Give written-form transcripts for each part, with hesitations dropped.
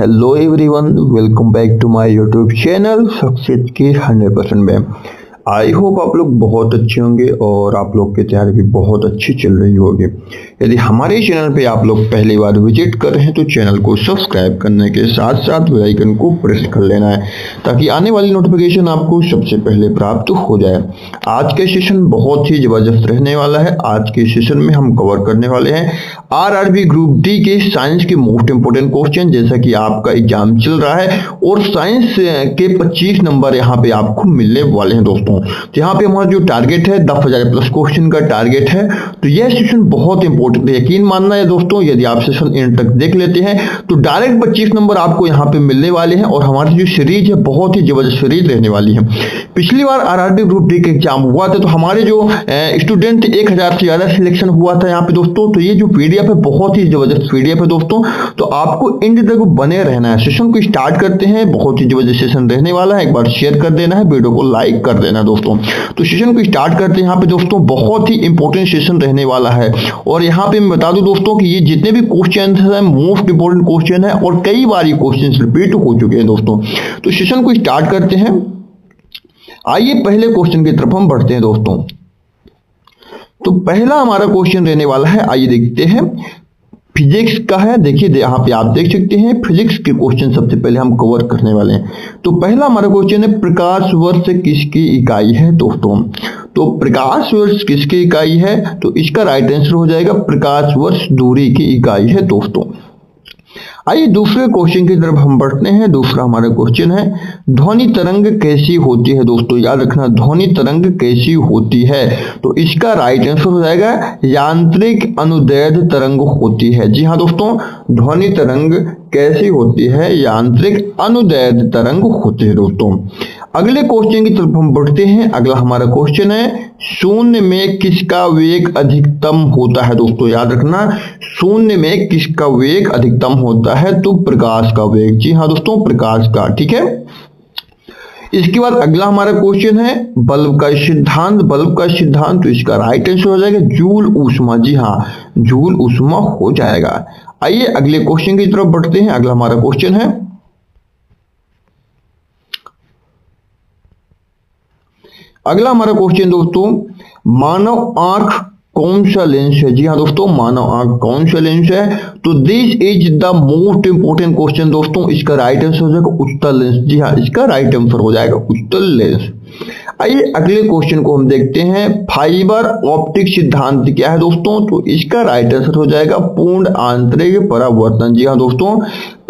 Hello everyone, welcome back to my YouTube channel success की 100% में। I hope आप लोग बहुत अच्छे होंगे और आप लोग की तैयारी भी बहुत अच्छी चल रही होगी। यदि हमारे चैनल पे आप लोग पहली बार विजिट कर रहे हैं तो चैनल को सब्सक्राइब करने के साथ साथ बेल आइकन को प्रेस कर लेना है ताकि आने वाली नोटिफिकेशन आपको सबसे पहले प्राप्त हो जाए। आज का सेशन बहुत ही जबरदस्त रहने वाला है। आज के सेशन में हम कवर करने वाले हैं आरआरबी ग्रुप डी के साइंस के मोस्ट इंपोर्टेंट क्वेश्चन। जैसा कि आपका एग्जाम चल रहा है और साइंस के 25 नंबर यहाँ पे आपको मिलने वाले हैं दोस्तों। तो यहाँ पे हमारा जो टारगेट है 10,000 प्लस क्वेश्चन का टारगेट है। तो यह सेशन बहुत इंपॉर्टेंट है, यकीन मानना है दोस्तों। यदि आप सेशन एंड तक देख लेते हैं तो डायरेक्ट 25 नंबर आपको यहाँ पे मिलने वाले हैं और हमारी जो सीरीज है बहुत ही जबरदस्त सीरीज रहने वाली है। पिछली बार आरआरबी ग्रुप डी का एग्जाम हुआ था तो हमारे जो स्टूडेंट 1000 से ज्यादा सिलेक्शन हुआ था यहाँ पे दोस्तों। तो ये जो पीडीएफ है बहुत ही जबरदस्त पीडीएफ है दोस्तों, तो आपको एंड तक बने रहना है। सेशन को स्टार्ट करते हैं, बहुत ही जबरदस्त सेशन रहने वाला है। एक बार शेयर कर देना है, वीडियो को लाइक कर देना है दोस्तों। तो सेशन को स्टार्ट करते हैं यहाँ पे दोस्तों। बहुत ही इंपॉर्टेंट सेशन रहने वाला है और यहाँ पे मैं बता दूं दोस्तों कि ये जितने भी क्वेश्चन है मोस्ट इंपॉर्टेंट क्वेश्चन है और कई बार ये क्वेश्चन रिपीट हो चुके हैं दोस्तों। तो सेशन को स्टार्ट करते हैं। आइए पहले क्वेश्चन की तरफ हम बढ़ते हैं दोस्तों। तो पहला हमारा क्वेश्चन रहने वाला है, आइए देखते हैं। फिजिक्स का है। देखिए यहाँ पे आप देख सकते हैं फिजिक्स के क्वेश्चन सबसे पहले हम कवर करने वाले हैं। तो पहला हमारा क्वेश्चन है प्रकाश वर्ष किसकी इकाई है दोस्तों। तो प्रकाश वर्ष किसकी इकाई है, तो इसका राइट आंसर हो जाएगा प्रकाश वर्ष दूरी की इकाई है दोस्तों। आइए दूसरे क्वेश्चन की तरफ हम बढ़ते हैं। दूसरा हमारा क्वेश्चन है ध्वनि तरंग कैसी होती है दोस्तों। याद रखना ध्वनि तरंग कैसी होती है, तो इसका राइट आंसर हो जाएगा यांत्रिक अनुदैर्घ्य तरंग होती है। जी हाँ दोस्तों, ध्वनि तरंग कैसी होती है, यांत्रिक अनुदैर्घ्य तरंग होती है दोस्तों। अगले क्वेश्चन की तरफ हम बढ़ते हैं। अगला हमारा क्वेश्चन है शून्य में किसका वेग अधिकतम होता है दोस्तों। याद रखना शून्य में किसका वेग अधिकतम होता है, तो प्रकाश का वेग। जी हाँ दोस्तों, प्रकाश का। ठीक है। इसके बाद अगला हमारा क्वेश्चन है बल्ब का सिद्धांत। बल्ब का सिद्धांत, तो इसका राइट आंसर हो जाएगा जूल ऊष्मा। जी हाँ, जूल ऊष्मा हो जाएगा। आइए अगले क्वेश्चन की तरफ बढ़ते हैं। अगला हमारा क्वेश्चन है अगला हमारा क्वेश्चन दोस्तों, मानव आंख कौन सा लेंस है। जी हाँ दोस्तों, मानव आंख कौन सा लेंस है, तो this is the most important question दोस्तों। इसका राइट आंसर हो जाएगा उत्तल लेंस। जी हाँ, इसका राइट आंसर हो जाएगा उत्तल लेंस। आइए अगले क्वेश्चन को हम देखते हैं। फाइबर ऑप्टिक सिद्धांत क्या है दोस्तों, तो इसका राइट आंसर हो जाएगा पूर्ण आंतरिक परावर्तन। जी हाँ दोस्तों,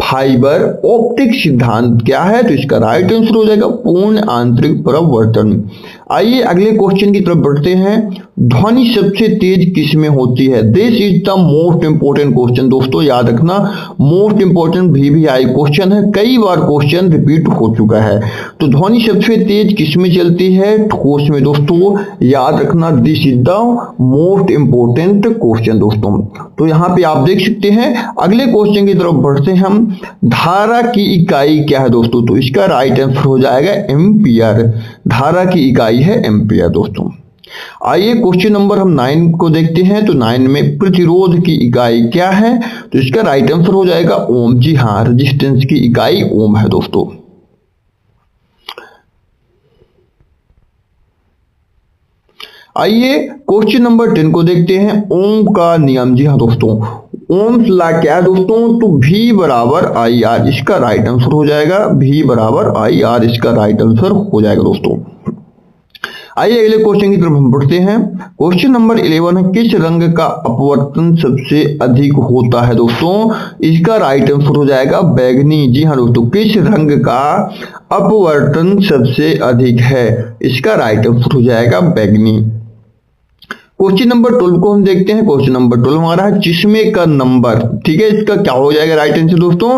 फाइबर ऑप्टिक सिद्धांत क्या है, तो इसका राइट आंसर हो जाएगा पूर्ण आंतरिक परावर्तन। आइए अगले क्वेश्चन की तरफ बढ़ते हैं। ध्वनि सबसे तेज किस में होती है, this is the most important question दोस्तों। याद रखना मोस्ट इंपोर्टेंट VVI क्वेश्चन है, कई बार क्वेश्चन रिपीट हो चुका है। तो ध्वनि सबसे तेज किस में चलती है, ठोस में दोस्तों। याद रखना this is the most important question दोस्तों। तो यहाँ पे आप देख सकते हैं। अगले क्वेश्चन की तरफ बढ़ते हैं हम। धारा की इकाई क्या है दोस्तों, तो इसका राइट आंसर हो जाएगा एम्पियर। धारा की इकाई है एम्पियर दोस्तों। आइए क्वेश्चन नंबर हम 9 को देखते हैं। तो 9 में प्रतिरोध की इकाई क्या है, तो इसका राइट आंसर हो जाएगा ओम। जी हाँ, रेजिस्टेंस की इकाई ओम है दोस्तों। आइए क्वेश्चन नंबर 10 को देखते हैं। ओम का नियम। जी हाँ दोस्तों, ओम्स लॉ क्या है दोस्तों, तो V बराबर IR, इसका राइट आंसर हो जाएगा V बराबर IR, इसका राइट आंसर हो जाएगा दोस्तों। आइए अगले क्वेश्चन की तरफ हम बढ़ते हैं। क्वेश्चन नंबर 11 है किस रंग का अपवर्तन सबसे अधिक होता है दोस्तों, इसका राइट आंसर हो जाएगा बैगनी। जी हाँ दोस्तों, किस रंग का अपवर्तन सबसे अधिक है, इसका राइट आंसर हो जाएगा बैगनी। क्वेश्चन नंबर 12 को हम देखते हैं। क्वेश्चन नंबर 12 हमारा है जिस्मे का नंबर। ठीक है, इसका क्या हो जाएगा राइट आंसर दोस्तों,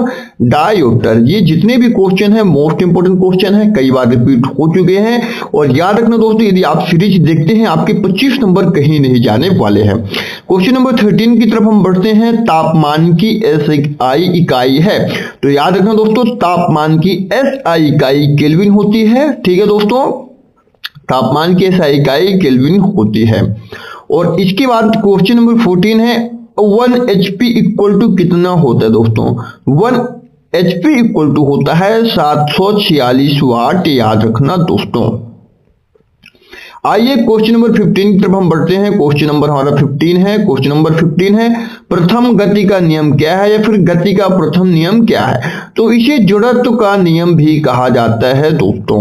डायोप्टर। ये जितने भी क्वेश्चन है मोस्ट इंपोर्टेंट क्वेश्चन है, कई बार रिपीट हो चुके हैं। और याद रखना दोस्तों, यदि आप सीरीज देखते हैं आपके 25 नंबर कहीं नहीं जाने वाले हैं। क्वेश्चन नंबर 13 की तरफ हम बढ़ते हैं। तापमान की SI इकाई है, तो याद रखना दोस्तों तापमान की SI इकाई केल्विन होती है। ठीक है दोस्तों, तापमान की SI इकाई केल्विन होती है। और इसके बाद क्वेश्चन नंबर 14 है 1 HP इक्वल टू कितना होता है दोस्तों। 1 HP इक्वल टू होता है 746 वाट, याद रखना दोस्तों। आइए क्वेश्चन नंबर 15 की तरफ हम बढ़ते हैं। क्वेश्चन नंबर हमारा 15 है। क्वेश्चन नंबर 15 है, प्रथम गति का नियम क्या है, या फिर गति का प्रथम नियम क्या है? तो इसे जड़त्व का नियम भी कहा जाता है दोस्तों।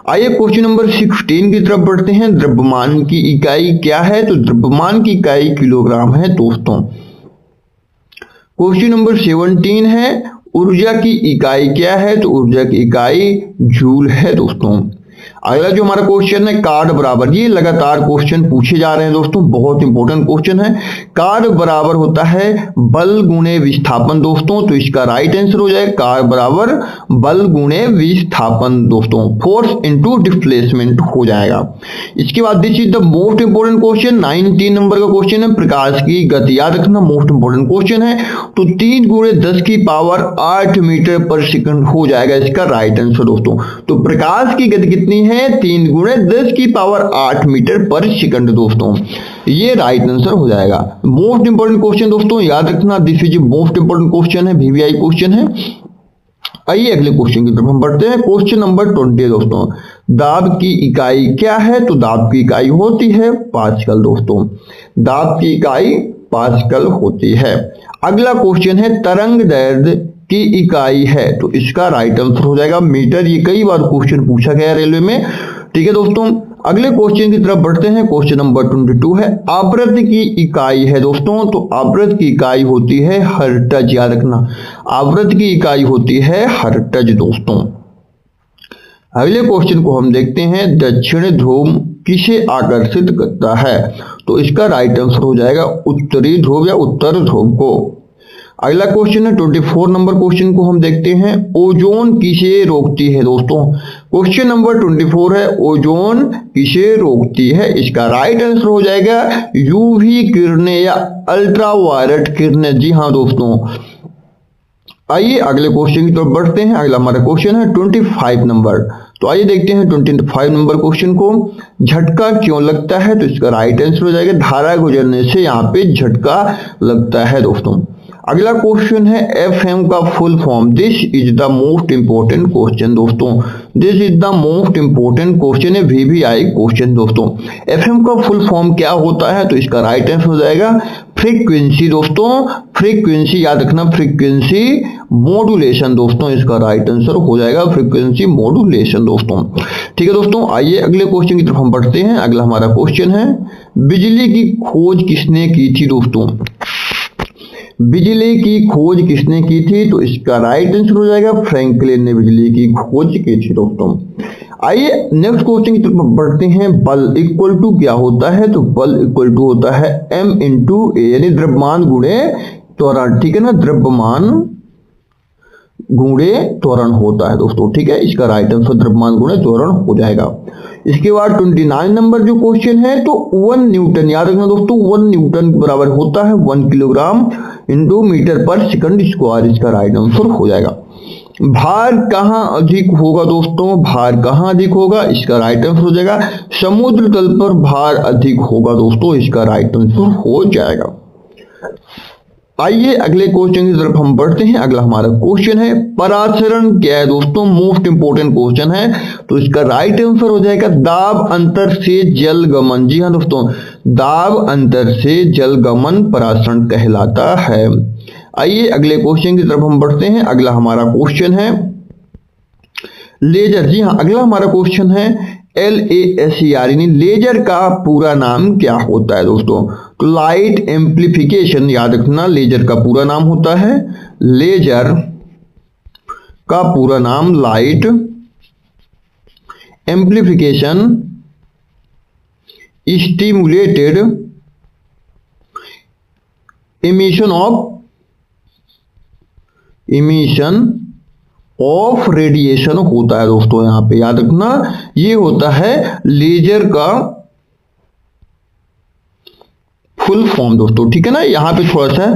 आइए क्वेश्चन नंबर 16 की तरफ बढ़ते हैं। द्रव्यमान की इकाई क्या है? तो द्रव्यमान की इकाई किलोग्राम है दोस्तों। क्वेश्चन नंबर 17 है, ऊर्जा की इकाई क्या है? तो ऊर्जा की इकाई जूल है दोस्तों। अगला जो हमारा क्वेश्चन है, कार्ड बराबर, ये लगातार क्वेश्चन पूछे जा रहे हैं दोस्तों, बहुत इंपॉर्टेंट क्वेश्चन है। कार्ड बराबर होता है बल गुणे विस्थापन दोस्तों, तो इसका राइट आंसर हो जाएगा कार्ड बराबर बल गुणे विस्थापन दोस्तों, फोर्स इनटू डिस्प्लेसमेंट हो जाएगा। इसके बाद this is the most important question, 19 number का क्वेश्चन है, प्रकाश की गति, याद रखना मोस्ट इंपोर्टेंट क्वेश्चन है। तो 3 गुणे 10 की पावर 8 मीटर पर सेकंड हो जाएगा इसका राइट आंसर दोस्तों। तो प्रकाश की गति कितनी है? 3 गुणे 10 की पावर 8 मीटर पर सेकंड दोस्तों, ये राइट आंसर हो जाएगा। मोस्ट इंपोर्टेंट क्वेश्चन दोस्तों, याद रखना this is most important question है, VVI क्वेश्चन है। आइए अगले क्वेश्चन की तरफ हम बढ़ते हैं। क्वेश्चन नंबर 20 दोस्तों, दाब की इकाई क्या है? तो दाब की इकाई होती है पास्कल दोस्तों, दाब की इकाई पास्कल होती है। अगला क्वेश्चन है, तरंग दैर्ध्य की इकाई है, तो इसका राइट आंसर हो जाएगा मीटर। ये कई बार क्वेश्चन पूछा गया रेलवे में, ठीक है दोस्तों। अगले क्वेश्चन की तरफ बढ़ते हैं। क्वेश्चन नंबर 22 है, आवृत्ति की इकाई है दोस्तों, तो आवृत्ति की इकाई होती है हर्ट्ज, याद रखना आवृत्ति की इकाई होती है हर्ट्ज दोस्तों। अगले क्वेश्चन को हम देखते हैं, दक्षिण ध्रुव किसे आकर्षित करता है? तो इसका राइट आंसर हो जाएगा उत्तरी ध्रुव या उत्तर ध्रुव को। अगला क्वेश्चन है 24 नंबर क्वेश्चन को हम देखते हैं, ओजोन किसे रोकती है दोस्तों? क्वेश्चन नंबर 24 है, ओजोन किसे रोकती है? इसका राइट आंसर हो जाएगा यूवी किरणें या अल्ट्रावायलेट किरणें, जी हाँ दोस्तों। आइए अगले क्वेश्चन की तरफ बढ़ते हैं। अगला हमारा क्वेश्चन है 25 नंबर, तो आइए देखते हैं 25 नंबर क्वेश्चन को, झटका क्यों लगता है? तो इसका राइट आंसर हो जाएगा धारा गुजरने से यहाँ पे झटका लगता है दोस्तों। अगला क्वेश्चन है, FM का full form, this is the most important question दोस्तों, this is the most important question है, VVI क्वेश्चन दोस्तों। FM का फुल फॉर्म क्या होता है? तो इसका राइट आंसर हो जाएगा फ्रीक्वेंसी दोस्तों, फ्रीक्वेंसी, याद रखना फ्रीक्वेंसी मॉड्यूलेशन दोस्तों, इसका राइट आंसर हो जाएगा फ्रीक्वेंसी मॉड्यूलेशन दोस्तों। ठीक है दोस्तों, आइए अगले क्वेश्चन की तरफ हम बढ़ते हैं। अगला हमारा क्वेश्चन है, बिजली की खोज किसने की थी दोस्तों? बिजली की खोज किसने की थी? तो इसका राइट आंसर हो जाएगा फ्रैंकलिन ने बिजली की खोज की थी दोस्तों। आइए नेक्स्ट क्वेश्चन की तरफ बढ़ते हैं। बल इक्वल टू क्या होता है? तो बल इक्वल टू होता है M × A, यानी द्रव्यमान गुणे त्वरण, ठीक है ना, द्रव्यमान गुणे त्वरण होता है दोस्तों, ठीक है। इसका राइट आंसर द्रव्यमान गुणे त्वरण हो जाएगा। इसके बाद 29 नंबर जो क्वेश्चन है, तो 1 न्यूटन, याद रखना दोस्तों 1 न्यूटन बराबर होता है 1 किलोग्राम × मीटर पर सेकंड स्क्वायर, इसका राइट आंसर हो जाएगा। भार कहाँ अधिक होगा दोस्तों? भार कहाँ अधिक होगा? इसका राइट आंसर हो जाएगा समुद्र तल पर भार अधिक होगा दोस्तों, इसका राइट आंसर हो जाएगा। आइए अगले क्वेश्चन की तरफ हम बढ़ते हैं। अगला हमारा क्वेश्चन है, परासरण क्या है दोस्तों? मोस्ट इंपोर्टेंट क्वेश्चन है, तो इसका राइट आंसर हो जाएगा दाब अंतर से जल गमन। जी हाँ दोस्तों, दाब अंतर से जल गमन परासरण कहलाता है। आइए अगले क्वेश्चन की तरफ हम बढ़ते हैं। अगला हमारा क्वेश्चन है लेजर। जी हाँ, अगला हमारा क्वेश्चन है LASER, यानी लेजर का पूरा नाम क्या होता है दोस्तों? तो लाइट एम्प्लीफिकेशन, याद रखना लेजर का पूरा नाम होता है, लेजर का पूरा नाम light amplification stimulated emission of radiation होता है दोस्तों। यहाँ पे याद रखना ये होता है लेजर का फुल फॉर्म दोस्तों, ठीक है ना। यहाँ पे थोड़ा सा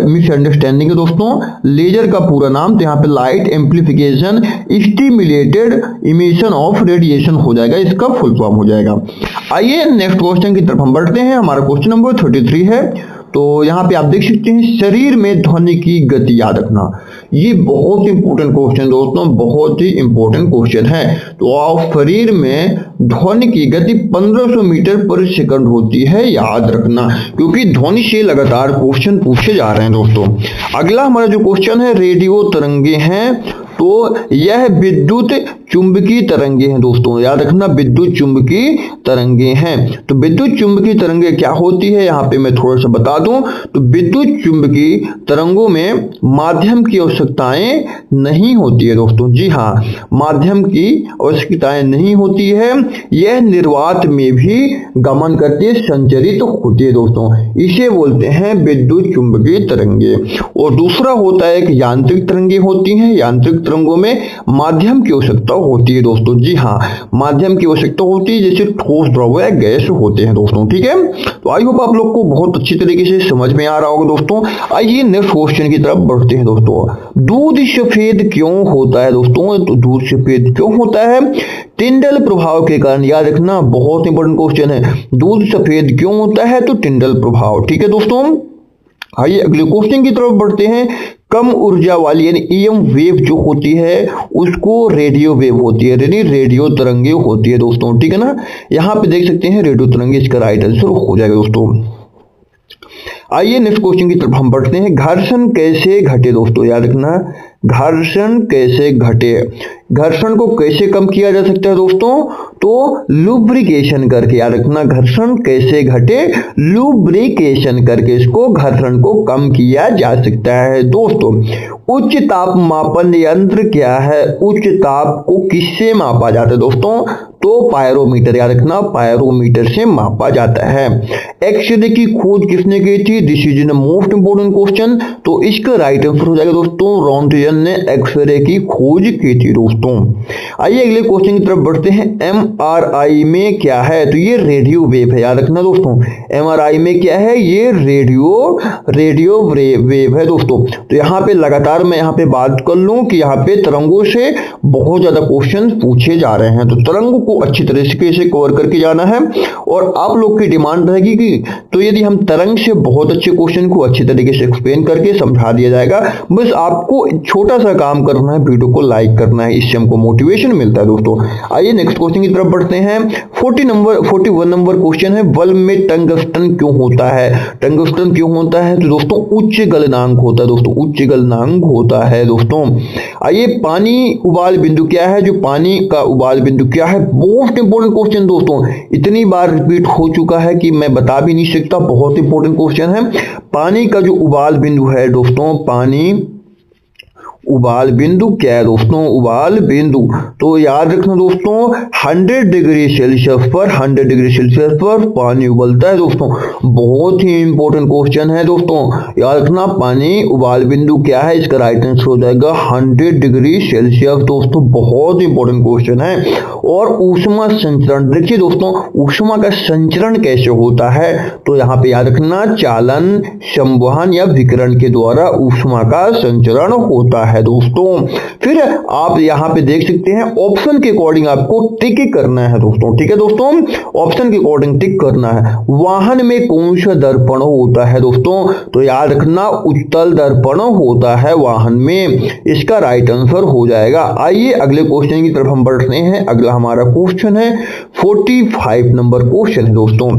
मिसअंडरस्टैंडिंग है दोस्तों। लेजर का पूरा नाम तो यहाँ पे light amplification stimulated emission of radiation हो जाएगा, इसका फुल फॉर्म हो जाएगा। आइए नेक्स्ट क्वेश्चन की तरफ हम बढ़ते हैं। हमारा क्वेश्चन नंबर 33 है, तो यहाँ पे आप देख सकते हैं शरीर में ध्वनि की गति याद रखना। ये बहुत इंपॉर्टेंट क्वेश्चन दोस्तों, बहुत ही इंपॉर्टेंट क्वेश्चन है। तो आप शरीर में ध्वनि की गति 1500 मीटर पर सेकंड होती है, याद रखना, क्योंकि ध्वनि से लगातार क्वेश्चन पूछे जा रहे हैं दोस्तों। अगला हमारा जो क्वेश्चन है, रेडियो तरंगे हैं, तो यह विद्युत चुंबकीय तरंगे हैं दोस्तों, याद रखना, विद्युत चुंबकीय तरंगे हैं। तो विद्युत चुंबकीय तरंगे क्या होती है, यहाँ पे मैं थोड़ा सा बता दूं। तो विद्युत चुंबकीय तरंगों में माध्यम की आवश्यकताएं नहीं होती है दोस्तों। जी हाँ, माध्यम की आवश्यकताएं नहीं होती है, यह निर्वात में भी गमन करती है, संचरित होती है दोस्तों। इसे बोलते हैं विद्युत चुंबकीय तरंगे। और दूसरा होता है कि यांत्रिक तरंगे होती हैं। यांत्रिक तरंगों में माध्यम की आवश्यकता होती है दोस्तों। जी हाँ, माध्यम की आवश्यकता होती है, जैसे ठोस, द्रव या गैस होते हैं दोस्तों। ठीक है, तो आई होप आप लोग को बहुत अच्छी तरीके से समझ में आ रहा होगा दोस्तों। आइए नेक्स्ट क्वेश्चन की तरफ बढ़ते हैं दोस्तों। दूध सफेद क्यों होता है दोस्तों? तो दूध सफेद क्यों होता है? टिंडल प्रभाव के कारण, याद रखना, बहुत इंपॉर्टेंट क्वेश्चन है। दूध सफेद क्यों होता है? तो टिंडल प्रभाव। ठीक है दोस्तों, आइए अगले क्वेश्चन की तरफ बढ़ते हैं। कम ऊर्जा वाली यानी ईएम वेव जो होती है उसको रेडियो वेव होती है, यानी रेडियो तरंगे होती है दोस्तों। ठीक है ना, यहाँ पे देख सकते हैं रेडियो तरंगे, इसका राइट आंसर हो जाएगा दोस्तों। आइए नेक्स्ट क्वेश्चन की तरफ हम बढ़ते हैं। घर्षण कैसे घटे दोस्तों? याद रखना, घर्षण कैसे घटे, घर्षण को कैसे कम किया जा सकता है दोस्तों? तो लुब्रिकेशन करके, याद रखना, घर्षण कैसे घटे? लुब्रिकेशन करके इसको घर्षण को कम किया जा सकता है दोस्तों। उच्च ताप मापन यंत्र क्या है? उच्च ताप को किससे मापा जाता है दोस्तों? तो पायरोमीटर, याद रखना, पायरोमीटर से मापा जाता है। एक्सरे की खोज किसने की थी? This is the most important question. तो इसका राइट आंसर हो जाएगा दोस्तों, रॉन्टियन ने एक्सरे की खोज की थी दोस्तों। आइए अगले क्वेश्चन की तरफ बढ़ते हैं। एमआरआई में क्या है? तो ये रेडियो वेव है, याद रखना दोस्तों। एमआरआई में क्या है? ये रेडियो वेव है दोस्तों। तो यहाँ पे लगातार मैं यहाँ पे बात कर लूं कि यहाँ पे तरंगों से बहुत ज्यादा क्वेश्चन पूछे जा रहे हैं, तो तरंगों को अच्छी तरीके से कवर करके जाना है। और आप लोग की डिमांड रहेगी कि तो यदि हम तरंग से बहुत अच्छे क्वेश्चन को अच्छी तरीके से एक्सप्लेन करके समझा दिया जाएगा। बस आपको छोटा सा काम करना है, वीडियो को लाइक करना है, इससे हमको मोटिवेशन मिलता है दोस्तों। आइए नेक्स्ट क्वेश्चन की तरफ बढ़ते हैं। 41 नंबर क्वेश्चन है, बल्ब में टंगस्टन क्यों होता है? टंगस्टन क्यों होता है? तो दोस्तों उच्च गलनांक होता है दोस्तों, उच्च गलनांक होता है दोस्तों। आइए, पानी उबाल बिंदु क्या है? जो पानी का उबाल बिंदु क्या है? मोस्ट इंपोर्टेंट क्वेश्चन दोस्तों, इतनी बार रिपीट हो चुका है कि मैं बता भी नहीं सकता, बहुत इंपोर्टेंट क्वेश्चन है। पानी का जो उबाल बिंदु है दोस्तों, पानी उबाल बिंदु क्या है दोस्तों? उबाल बिंदु, तो याद रखना दोस्तों, 100 डिग्री सेल्सियस पर पानी उबलता है दोस्तों। बहुत ही इंपॉर्टेंट क्वेश्चन है दोस्तों, याद रखना, पानी उबाल बिंदु क्या है? इसका राइट आंसर हो जाएगा 100 डिग्री सेल्सियस दोस्तों। बहुत इंपॉर्टेंट क्वेश्चन है। और ऊष्मा संचरण, देखिए दोस्तों, ऊष्मा का संचरण कैसे होता है? तो यहाँ पे याद रखना, चालन, संवहन या विकिरण के द्वारा ऊष्मा का संचरण होता है दोस्तों। फिर आप यहाँ पे देख सकते हैं ऑप्शन के अकॉर्डिंग आपको टिक करना है दोस्तों। ठीक है दोस्तों, ऑप्शन के अकॉर्डिंग टिक करना है। वाहन में कौन सा दर्पण होता है दोस्तों? तो याद रखना, उत्तल दर्पण होता है वाहन में, इसका राइट आंसर हो जाएगा। आइए अगले क्वेश्चन की तरफ हम बढ़ते हैं। अगला हमारा क्वेश्चन है 45 नंबर क्वेश्चन है दोस्तों।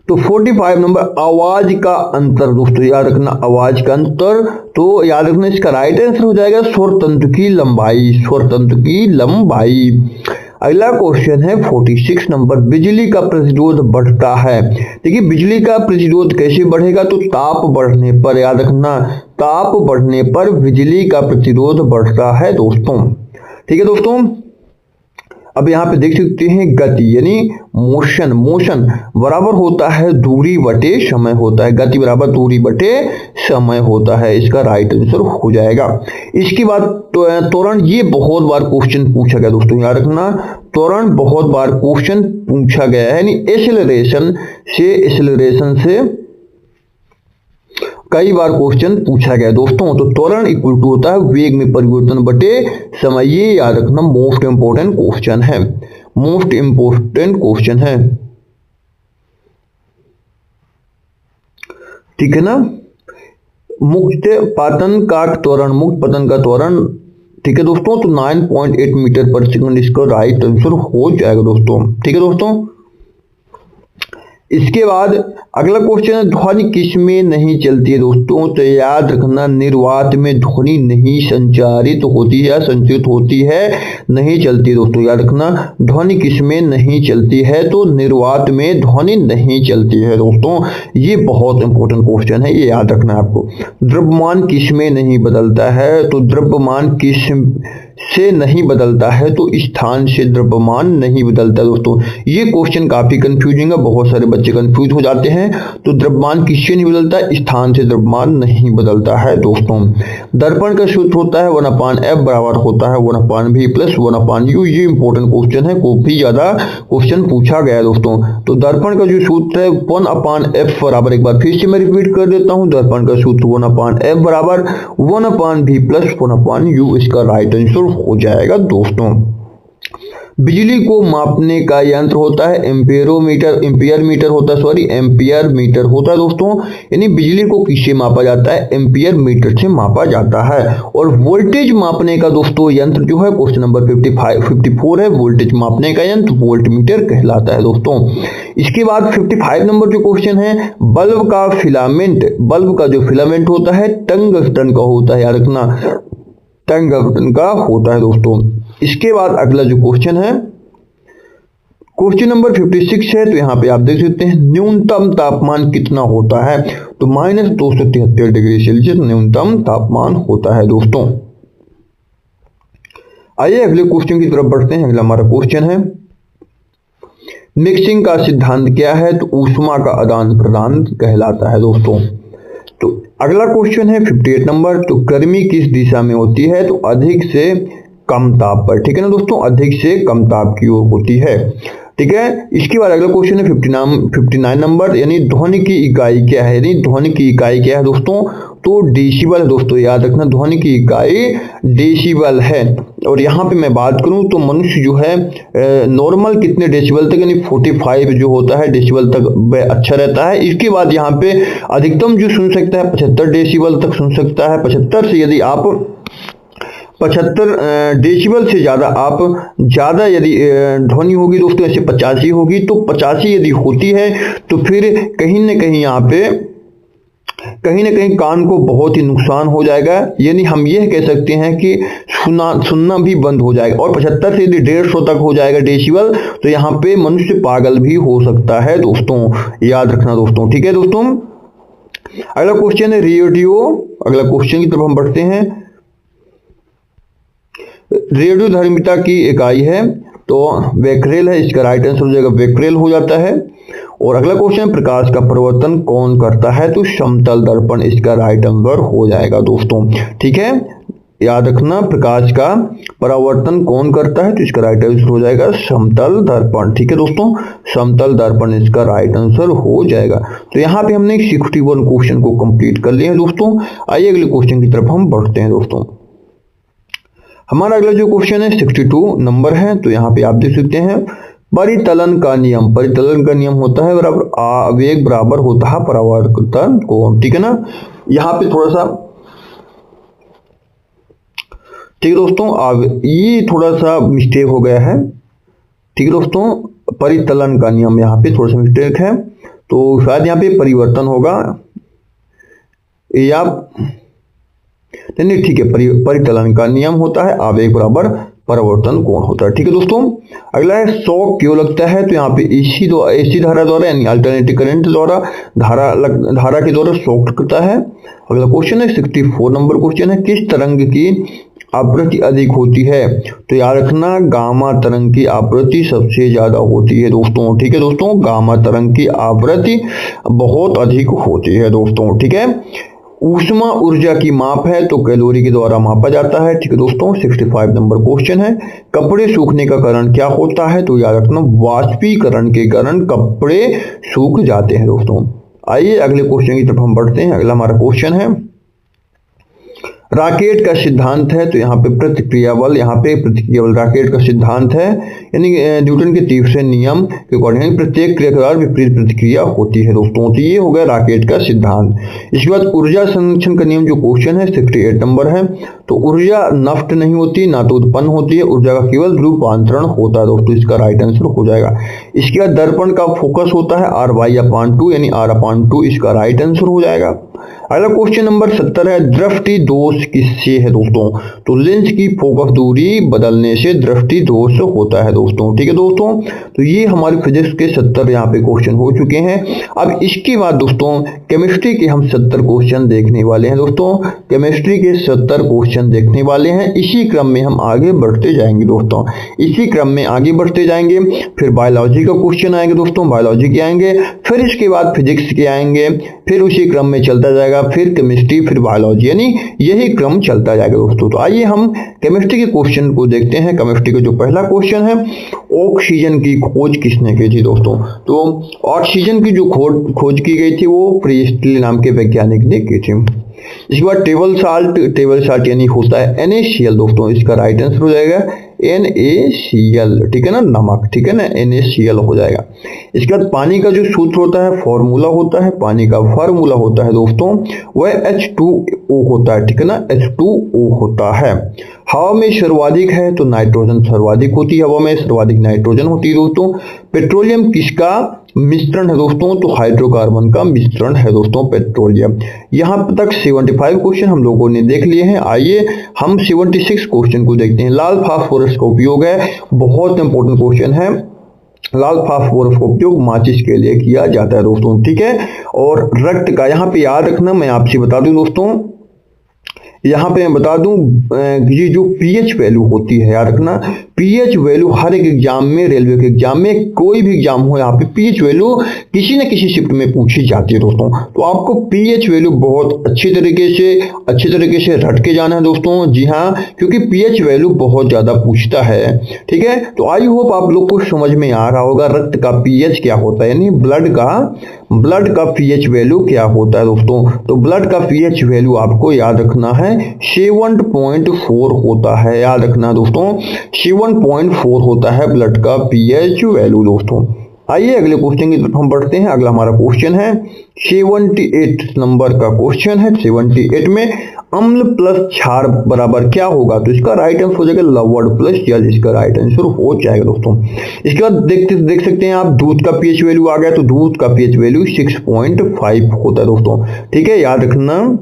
तो 45 नंबर, आवाज का अंतर दोस्तों, याद रखना, आवाज का अंतर। तो याद रखना, इसका राइट आंसर हो जाएगा स्वर तंत्र की लंबाई, स्वर तंत्र की लंबाई। अगला क्वेश्चन है 46 नंबर, बिजली का प्रतिरोध बढ़ता है। देखिए, बिजली का प्रतिरोध कैसे बढ़ेगा? तो ताप बढ़ने पर, याद रखना, ताप बढ़ने पर बिजली का प्रतिरोध बढ़ता है दोस्तों। ठीक है दोस्तों, अब यहाँ पे देख सकते हैं गति यानी मोशन बराबर होता है दूरी बटे समय होता है। गति बराबर दूरी बटे समय होता है, इसका राइट आंसर हो जाएगा। इसके बाद त्वरण, ये बहुत बार क्वेश्चन पूछा गया दोस्तों, याद रखना, त्वरण बहुत बार क्वेश्चन पूछा गया है, यानी एक्सेलरेशन से कई बार क्वेश्चन पूछा गया दोस्तों। तो त्वरण इक्वल टू होता है वेग में परिवर्तन बटे समय, ये याद रखना, मोस्ट इंपोर्टेंट क्वेश्चन है, मोस्ट इंपोर्टेंट क्वेश्चन है। ठीक है ना। मुक्त पतन का त्वरण, ठीक है दोस्तों, तो 9.8 मीटर पर सेकंड इसका राइट आंसर हो जाएगा दोस्तों। ठीक है दोस्तों, इसके बाद अगला क्वेश्चन है ध्वनि किस में नहीं चलती है दोस्तों। तो याद रखना, निर्वात में ध्वनि नहीं संचारित होती है, संचित होती है, नहीं चलती है दोस्तों। याद रखना, ध्वनि किस में नहीं चलती है, तो निर्वात में ध्वनि नहीं चलती है दोस्तों। ये बहुत इंपॉर्टेंट क्वेश्चन है, ये याद रखना आपको। द्रव्यमान किस में नहीं बदलता है, तो द्रव्यमान किस से नहीं बदलता है, तो स्थान से द्रव्यमान नहीं बदलता दोस्तों। ये क्वेश्चन काफी कंफ्यूजिंग है, बहुत सारे बच्चे कंफ्यूज हो जाते हैं। तो द्रव्यमान किससे नहीं बदलता, स्थान से द्रव्यमान नहीं बदलता है दोस्तों। दर्पण का सूत्र होता है 1/f बराबर होता है 1/v प्लस 1/u। ये इंपॉर्टेंट क्वेश्चन है, काफी ज्यादा क्वेश्चन पूछा गया है दोस्तों। तो दर्पण का जो सूत्र है 1/f बराबर, एक बार फिर से मैं रिपीट कर देता हूं, दर्पण का सूत्र 1/f बराबर 1/v प्लस 1/u। इसका राइट आंसर हो जाएगा दोस्तों। बिजली को मापने का यंत्र होता है एम्पियर मीटर होता है दोस्तों। यानी बिजली को किससे मापा जाता है, एम्पियर मीटर से मापा जाता है। और वोल्टेज मापने का दोस्तों यंत्र जो है क्वेश्चन नंबर 54 है, वोल्टेज मापने का यंत्र वोल्ट मीटर कहलाता है दोस्तों। इसके बाद 55 नंबर जो क्वेश्चन है, बल्ब का जो फिलामेंट होता है टंगस्टन का होता है। याद रखना, टंगस्टन का होता है दोस्तों। इसके बाद अगला जो क्वेश्चन है क्वेश्चन नंबर 56 है। तो यहाँ पे आप देख सकते हैं न्यूनतम तापमान कितना होता है, तो -273 डिग्री सेल्सियस न्यूनतम तापमान होता है दोस्तों। आइए अगले क्वेश्चन की तरफ बढ़ते हैं। अगला हमारा क्वेश्चन है मिक्सिंग का सिद्धांत क्या है, तो ऊष्मा का आदान प्रदान कहलाता है दोस्तों। तो अगला क्वेश्चन है 58 नंबर, तो गर्मी किस दिशा में होती है, तो अधिक से कम ताप पर। ठीक है ना दोस्तों, अधिक से कम ताप की ओर होती है। ठीक है, इसके बाद अगला क्वेश्चन है 59 नंबर, यानी ध्वनि की इकाई क्या है, दोस्तों, तो डेसिबल है दोस्तों। याद रखना, ध्वनि की इकाई डेसिबल है। और यहाँ पे मैं बात करूँ तो मनुष्य जो है नॉर्मल कितने डेसिबल तक, यानी 45 जो होता है डेसिबल तक अच्छा रहता है। इसके बाद यहाँ पे अधिकतम जो सुन सकता है 75 डेसिबल तक सुन सकता है। 75 से यदि आप 75 डेसिबल से ज़्यादा यदि ध्वनि होगी दोस्तों, ऐसे 85 होगी, तो 85 यदि होती है तो फिर कहीं ना कहीं कान को बहुत ही नुकसान हो जाएगा। यानी हम यह कह सकते हैं कि सुनना भी बंद हो जाएगा। और 75 से यदि 150 तक हो जाएगा डेसिबल, तो यहाँ पे मनुष्य पागल भी हो सकता है दोस्तों। याद रखना दोस्तों। ठीक है दोस्तों, अगला क्वेश्चन है रेडियो। अगला क्वेश्चन की तरफ हम बढ़ते हैं। रेडियो धर्मिता की इकाई है, तो बेक्रेल है, इसका राइट आंसर हो जाएगा बेक्रेल हो जाता है। और अगला क्वेश्चन प्रकाश का परिवर्तन कौन करता है, तो समतल दर्पण इसका राइट आंसर हो जाएगा दोस्तों। ठीक है, याद रखना, प्रकाश का परावर्तन कौन करता है, तो इसका राइट आंसर हो जाएगा समतल दर्पण। ठीक है दोस्तों, समतल दर्पण इसका राइट आंसर हो जाएगा। तो यहाँ पे हमने 61 क्वेश्चन को कंप्लीट कर लिया है दोस्तों। आइए अगले क्वेश्चन की तरफ हम बढ़ते हैं दोस्तों। हमारा अगला जो क्वेश्चन है 62 नंबर है। तो यहाँ पे आप देख सकते हैं परितलन का नियम होता है बराबर आवेग बराबर होता है परावर्तन कोण। ठीक है ना, यहाँ पे थोड़ा सा ठीक है दोस्तों, ये थोड़ा सा मिस्टेक हो गया है। ठीक है दोस्तों, परितलन का नियम यहाँ पे थोड़ा सा मिस्टेक है, तो शायद यहाँ पे परिवर्तन होगा या नहीं। ठीक है, परितलन का नियम होता है आवेग बराबर परावर्तन कोण होता है। ठीक है दोस्तों, अगला है शॉक क्यों लगता है, तो यहाँ पे एसी धारा द्वारा यानी अल्टरनेटिव करंट द्वारा धारा के द्वारा शॉक लगता है। अगला क्वेश्चन है 64 नंबर क्वेश्चन है किस तरंग की आवृत्ति अधिक होती है, तो याद रखना गामा तरंग की आवृत्ति सबसे ज्यादा होती है दोस्तों। ठीक है दोस्तों, गामा तरंग की आवृत्ति बहुत अधिक होती है दोस्तों। ठीक है, ऊष्मा ऊर्जा की माप है, तो कैलोरी के द्वारा मापा जाता है। ठीक है दोस्तों, 65 नंबर क्वेश्चन है कपड़े सूखने का कारण क्या होता है, तो याद रखना वाष्पीकरण के कारण कपड़े सूख जाते हैं दोस्तों। आइए अगले क्वेश्चन की तरफ हम बढ़ते हैं। अगला हमारा क्वेश्चन है राकेट का सिद्धांत है, तो यहाँ पे प्रतिक्रिया बल, यहाँ पे प्रतिक्रिया बल राकेट का सिद्धांत है, यानी न्यूटन के तीसरे नियम के अकॉर्डिंग प्रत्येक क्रिया के द्वारा विपरीत प्रतिक्रिया होती है दोस्तों। तो ये हो गया राकेट का सिद्धांत। इसके बाद ऊर्जा संरक्षण का नियम जो क्वेश्चन है 68 नंबर है। तो ऊर्जा नष्ट नहीं होती, ना तो उत्पन्न होती है, ऊर्जा का केवल रूपांतरण होता है दोस्तों, इसका राइट आंसर हो जाएगा। इसके बाद दर्पण का फोकस होता है R/2 यानी R/2, इसका राइट आंसर हो जाएगा। अगला क्वेश्चन नंबर 70 है, दृष्टि दोष किससे है दोस्तों? तो लेंस की फोकस दूरी बदलने से दृष्टि दोष होता है दोस्तों। ठीक है दोस्तों, तो ये हमारे फिजिक्स के 70 यहाँ पे क्वेश्चन हो चुके हैं। अब इसके बाद दोस्तों केमिस्ट्री के हम 70 क्वेश्चन देखने वाले हैं दोस्तों। केमिस्ट्री के 70 क्वेश्चन देखने वाले हैं। इसी क्रम में हम आगे बढ़ते जाएंगे दोस्तों, इसी क्रम में आगे बढ़ते जाएंगे। फिर बायोलॉजी का क्वेश्चन आएंगे दोस्तों, बायोलॉजी के आएंगे, फिर इसके बाद फिजिक्स के आएंगे, फिर उसी क्रम में चलता जाएगा, फिर केमिस्ट्री, फिर बायोलॉजी, यानी यही क्रम चलता जाएगा दोस्तों। तो आइए हम केमिस्ट्री के क्वेश्चन को देखते हैं। केमिस्ट्री का जो पहला क्वेश्चन है, ऑक्सीजन की खोज किसने की थी दोस्तों? तो ऑक्सीजन की जो खोज की गई थी वो प्रीस्टली नाम के वैज्ञानिक ने की थी। इसके बाद टेबल साल्ट यानी होता है NaCl दोस्तों, इसका राइट आंसर हो जाएगा NaCl, ठीक है ना, नमक, ठीक है ना, NaCl हो जाएगा। इसके बाद पानी का जो सूत्र होता है, फॉर्मूला होता है, पानी का फार्मूला होता है दोस्तों, वह H2O होता है, ठीक है ना, H2O होता है। हवा में सर्वाधिक है तो नाइट्रोजन सर्वाधिक होती है, हवा में सर्वाधिक नाइट्रोजन होती है दोस्तों। पेट्रोलियम किसका मिश्रण है दोस्तों? तो हाइड्रोकार्बन का मिश्रण है दोस्तों पेट्रोलियम। यहाँ तक 75 क्वेश्चन हम लोगों ने देख लिए हैं। आइए हम 76 क्वेश्चन को देखते हैं। लाल फास्फोरस का उपयोग है, बहुत इंपॉर्टेंट क्वेश्चन है। लाल फास्फोरस का उपयोग माचिस के लिए किया जाता है दोस्तों, ठीक है। और रक्त का यहाँ पे याद रखना, मैं आपसे बता दूं दोस्तों, यहाँ पे मैं बता दूं ये जो पीएच वैल्यू होती है, याद रखना, पीएच वैल्यू हर एक एग्जाम में, रेलवे के एग्जाम में, कोई भी एग्जाम हो, यहाँ पे पीएच वैल्यू किसी न किसी शिफ्ट में पूछी जाती है दोस्तों। तो आपको पीएच वैल्यू बहुत अच्छी तरीके से रट के जाना है दोस्तों। जी हाँ, क्योंकि पीएच वैल्यू बहुत ज्यादा पूछता है, ठीक है। तो आई होप आप लोग को समझ में आ रहा होगा रक्त का पीएच क्या होता है, यानी ब्लड का पीएच वैल्यू क्या होता है दोस्तों। तो ब्लड का पीएच वैल्यू आपको याद रखना है 7.4 होता है, याद रखना दोस्तों, 7.4 होता है ब्लड का पीएच वैल्यू दोस्तों। आइए अगले क्वेश्चन की तरफ हम बढ़ते हैं। अगला हमारा क्वेश्चन है 78 नंबर का क्वेश्चन है। 78 में अम्ल प्लस क्षार बराबर क्या होगा? तो इसका राइट आंसर हो जाएगा लवण प्लस जल, इसका राइट आंसर हो जाएगा दोस्तों। इसके बाद देख सकते हैं आप, दूध का पीएच वैल्यू आ गया, तो दूध का पीएच वैल्यू 6.5 होता है दोस्तों, ठीक है। याद रखना,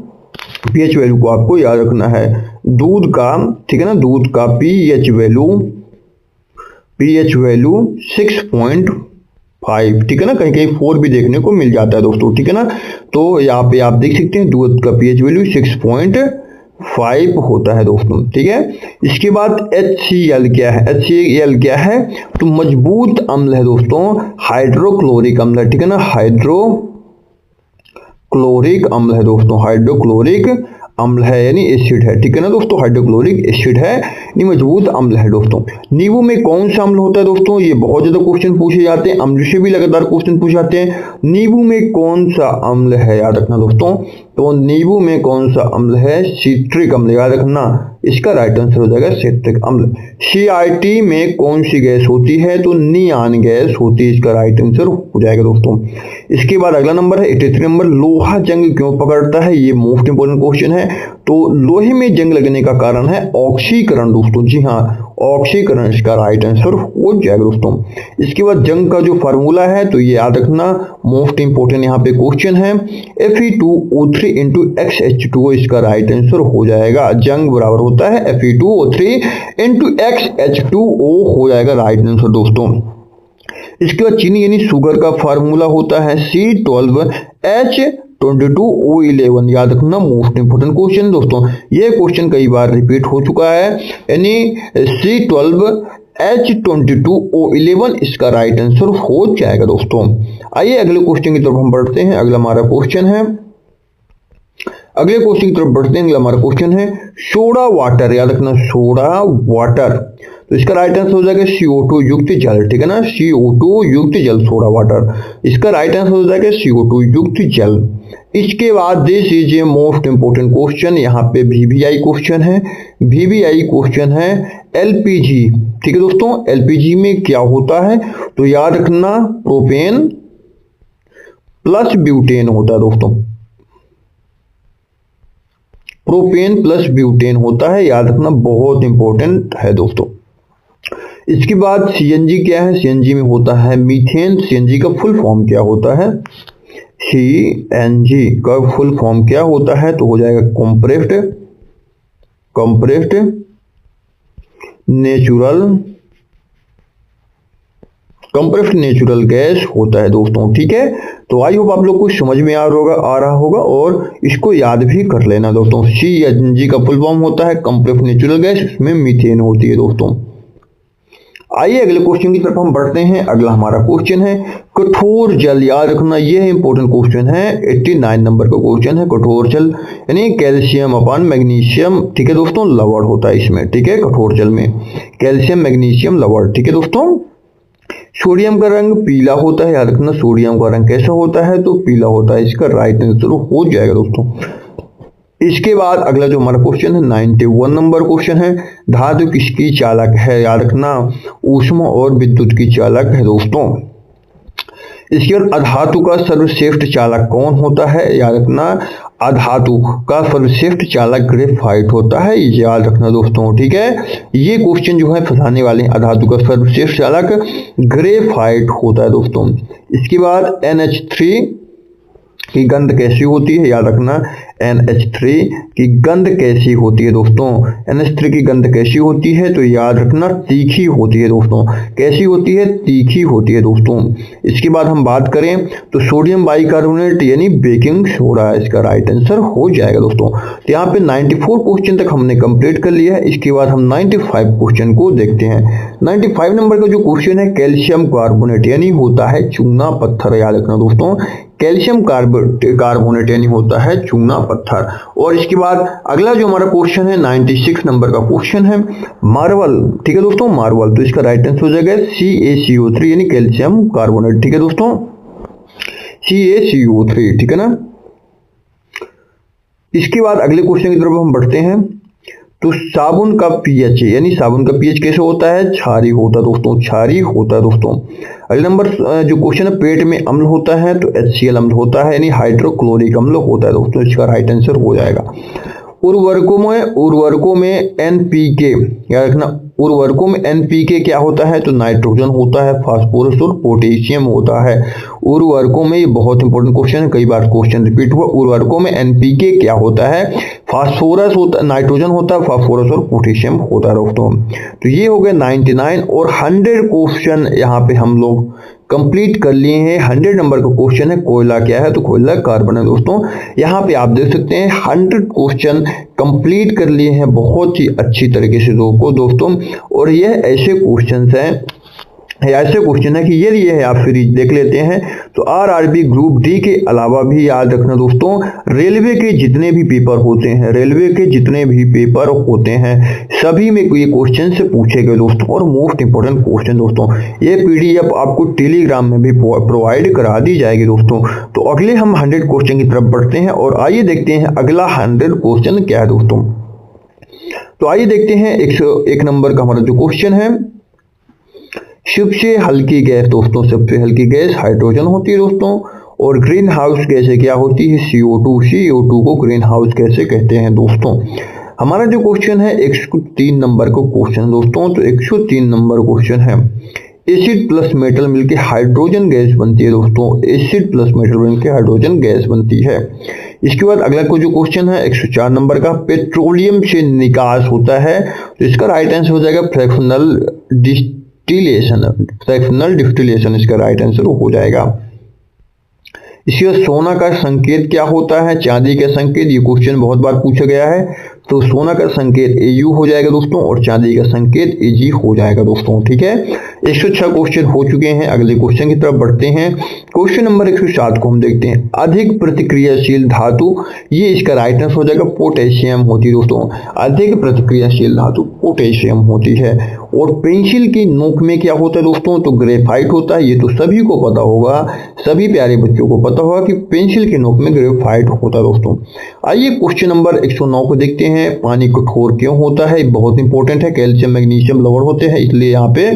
पीएच वैल्यू को आपको याद रखना है दूध का, ठीक है ना, दूध का पीएच वैल्यू 6.5, ठीक है ना, कहीं कहीं 4 भी देखने को मिल जाता है दोस्तों, ठीक है ना। तो यहाँ पे आप देख सकते हैं दूध का पीएच वैल्यू 6.5 होता है दोस्तों, ठीक है। इसके बाद HCl क्या है? HCl क्या है? तो मजबूत अम्ल है दोस्तों, हाइड्रोक्लोरिक अम्ल है, ठीक है ना, हाइड्रोक्लोरिक अम्ल है दोस्तों, हाइड्रोक्लोरिक अम्ल है यानी एसिड है, ठीक है ना दोस्तों, हाइड्रोक्लोरिक एसिड है यानी मजबूत अम्ल है दोस्तों। नींबू में कौन सा अम्ल होता है दोस्तों? ये बहुत ज्यादा क्वेश्चन पूछे जाते हैं, अम्ल से भी लगातार क्वेश्चन पूछे जाते हैं। नींबू में कौन सा अम्ल है, याद रखना दोस्तों, तो नींबू में कौन सा अम्ल है? सिट्रिक अम्ल, याद रखना, इसका राइट आंसर हो जाएगा सिट्रिक अम्ल। CRT में कौन सी गैस होती है? तो नियान गैस होती है, इसका राइट आंसर हो जाएगा दोस्तों। इसके बाद अगला नंबर है 83 नंबर, लोहा जंग क्यों पकड़ता है? ये मोस्ट इंपोर्टेंट क्वेश्चन है। तो लोहे में जंग लगने का कारण है ऑक्सीकरण दोस्तों, जी हाँ, ऑक्सीकरण इसका राइट आंसर हो जाएगा दोस्तों। इसके बाद जंग का जो फार्मूला है, तो ये याद रखना, मोस्ट इंपोर्टेंट यहाँ पे क्वेश्चन है, Fe2O3 × XH2O, इसका राइट आंसर हो जाएगा। जंग बराबर होता है Fe2O3 × XH2O हो जाएगा राइट आंसर दोस्तों। इसके बाद चीनी यानी शुगर का फार्मूला होता है C12H22O11, याद रखना, मोस्ट इंपोर्टेंट क्वेश्चन दोस्तों। ये क्वेश्चन कई बार रिपीट हो चुका है, यानी C12H22O11 इसका राइट आंसर हो जाएगा दोस्तों। आइए अगले क्वेश्चन की तरफ हम बढ़ते हैं। अगला हमारा क्वेश्चन है, अगले क्वेश्चन की तरफ बढ़ते हैं। अगला हमारा क्वेश्चन है सोडा वाटर, याद रखना, सोडा वाटर, तो इसका राइट आंसर हो जाएगा CO2 युक्त जल, ठीक है ना, CO2 युक्त जल, सोडा वाटर, इसका राइट आंसर हो जाएगा CO2 युक्त जल। इसके बाद this is a most important question, यहाँ पे VVI क्वेश्चन है। VVI क्वेश्चन है LPG, ठीक है दोस्तों। LPG में क्या होता है तो याद रखना प्रोपेन प्लस ब्यूटेन होता है दोस्तों, प्रोपेन प्लस ब्यूटेन होता है, याद रखना, बहुत इंपॉर्टेंट है दोस्तों। इसके बाद CNG क्या है, CNG में होता है मीथेन। CNG का फुल फॉर्म क्या होता है, CNG का फुल फॉर्म क्या होता है तो हो जाएगा कंप्रेस्ड नेचुरल गैस होता है दोस्तों, ठीक है। तो आई होप आप लोग को समझ में आ रहा होगा और इसको याद भी कर लेना दोस्तों। CNG का फुल फॉर्म होता है कंप्रेस्ड नेचुरल गैस, इसमें मीथेन होती है दोस्तों। आइए अगले क्वेश्चन की तरफ हम बढ़ते हैं। अगला हमारा क्वेश्चन है कठोर जल, याद रखना ये इंपॉर्टेंट क्वेश्चन है, 89 नंबर का क्वेश्चन है। कठोर जल यानी कैल्शियम अपॉन मैग्नीशियम, ठीक है दोस्तों, लवण होता है इसमें, ठीक है। कठोर जल में कैल्शियम मैग्नीशियम लवण, ठीक है दोस्तों। सोडियम का रंग पीला होता है, याद रखना सोडियम का रंग कैसा होता है तो पीला होता है, इसका राइट आंसर हो जाएगा दोस्तों। इसके बाद अगला जो हमारा क्वेश्चन है 91 नंबर क्वेश्चन है, धातु किसकी चालक है, याद रखना ऊष्मा और विद्युत की चालक है दोस्तों। इसके बाद अधातु का सर्वश्रेष्ठ चालक कौन होता है, याद रखना अधातु का सर्वश्रेष्ठ चालक ग्रेफाइट होता है, याद रखना दोस्तों, ठीक है। ये क्वेश्चन जो है फंसाने वाले हैं, अधातु का सर्वश्रेष्ठ चालक ग्रेफाइट होता है दोस्तों। इसके बाद NH3 की गंध कैसी होती है, याद रखना NH3 की गंध कैसी होती है दोस्तों। NH3 की गंध कैसी होती है तो याद रखना तीखी होती है दोस्तों, कैसी होती है, तीखी होती है दोस्तों। इसके बाद हम बात करें तो सोडियम बाइकार्बोनेट यानी बेकिंग सोडा, इसका राइट आंसर हो जाएगा दोस्तों। तो यहाँ पे 94 क्वेश्चन तक हमने कंप्लीट कर लिया है। इसके बाद हम 95 क्वेश्चन को देखते हैं। 95 नंबर का जो क्वेश्चन है कैल्शियम कार्बोनेट यानी होता है चूना पत्थर, याद रखना दोस्तों कैल्शियम कार्बोनेट यानी होता है चूना पत्थर। और इसके बाद अगला जो हमारा क्वेश्चन है 96 नंबर का क्वेश्चन है मार्बल, ठीक है दोस्तों, मार्बल। तो इसका राइट आंसर हो जाएगा CaCO3 यानी कैल्शियम कार्बोनेट, ठीक है दोस्तों, CaCO3, ठीक है ना। इसके बाद अगले क्वेश्चन की तरफ हम बढ़ते हैं। तो साबुन का pH यानी साबुन का pH कैसे होता है, क्षारी होता है दोस्तों, क्षारी होता है दोस्तों। अगले नंबर जो क्वेश्चन है पेट में अम्ल होता है तो HCl अम्ल होता है यानी हाइड्रोक्लोरिक अम्ल होता है दोस्तों, इसका राइट आंसर हो जाएगा। उर्वरकों में NPK, याद रखना उर्वरकों में NPK क्या होता है तो नाइट्रोजन होता है, फास्फोरस और पोटेशियम होता है। उर्वरकों में, ये बहुत इंपॉर्टेंट क्वेश्चन है, कई बार क्वेश्चन रिपीट हुआ। उर्वरकों में NPK क्या होता है, फास्फोरस होता, नाइट्रोजन होता है, फास्फोरस और पोटेशियम होता है दोस्तों। तो ये हो गए 99 और 100 क्वेश्चन यहाँ पे हम लोग कंप्लीट कर लिए हैं। 100 नंबर का क्वेश्चन है कोयला क्या है तो कोयला कार्बन है दोस्तों। यहाँ पे आप देख सकते हैं 100 क्वेश्चन कंप्लीट कर लिए हैं बहुत ही अच्छी तरीके से दोस्तों। और यह ऐसे क्वेश्चन है कि यदि ये आप सीरीज देख लेते हैं तो RRB ग्रुप डी के अलावा भी याद रखना दोस्तों रेलवे के जितने भी पेपर होते हैं सभी में ये क्वेश्चन से पूछे गए दोस्तों। और मोस्ट इंपोर्टेंट क्वेश्चन दोस्तों, ये PDF आपको टेलीग्राम में भी प्रोवाइड करा दी जाएगी दोस्तों। तो अगले हम 100 क्वेश्चन की तरफ बढ़ते हैं और आइए देखते हैं अगला 100 क्वेश्चन क्या है दोस्तों। तो आइए देखते हैं 101 नंबर का हमारा जो क्वेश्चन है, सबसे हल्की गैस दोस्तों, सबसे हल्की गैस हाइड्रोजन होती है दोस्तों। और ग्रीन हाउस गैसें क्या होती है, CO2 को ग्रीन हाउस गैसें कहते हैं दोस्तों। हमारा जो क्वेश्चन है 103 नंबर का क्वेश्चन दोस्तों। तो 103 नंबर क्वेश्चन है एसिड प्लस मेटल मिलकर हाइड्रोजन गैस बनती है दोस्तों, एसिड प्लस मेटल मिलकर हाइड्रोजन गैस बनती है। इसके बाद अगला को जो क्वेश्चन है 104 नंबर का, पेट्रोलियम से निकास होता है तो इसका राइट आंसर हो जाएगा फ्रैक्शनल डिस्टिलेशन, इसका राइट आंसर हो जाएगा। इसके बाद सोना का संकेत क्या होता है, चांदी का संकेत, ये क्वेश्चन बहुत बार पूछा गया है तो सोना का संकेत AU हो जाएगा दोस्तों और चांदी का संकेत AG हो जाएगा दोस्तों। ठीक है, 106 क्वेश्चन हो चुके हैं। अगले क्वेश्चन की तरफ बढ़ते हैं। क्वेश्चन नंबर 107 को हम देखते हैं। अधिक प्रतिक्रियाशील धातु, ये इसका राइट आंसर हो जाएगा पोटेशियम होती है दोस्तों। अधिक प्रतिक्रियाशील धातु पोटेशियम होती है। और पेंसिल की नोक में क्या होता है दोस्तों, तो ग्रेफाइट होता है। ये तो सभी को पता होगा, सभी प्यारे बच्चों को पता होगा कि पेंसिल की नोक में ग्रेफाइट होता है दोस्तों। आइए क्वेश्चन नंबर 109 को देखते हैं। पानी कठोर क्यों होता है, बहुत इंपॉर्टेंट है। कैल्शियम मैग्नीशियम लवण होते हैं, इसलिए यहाँ पे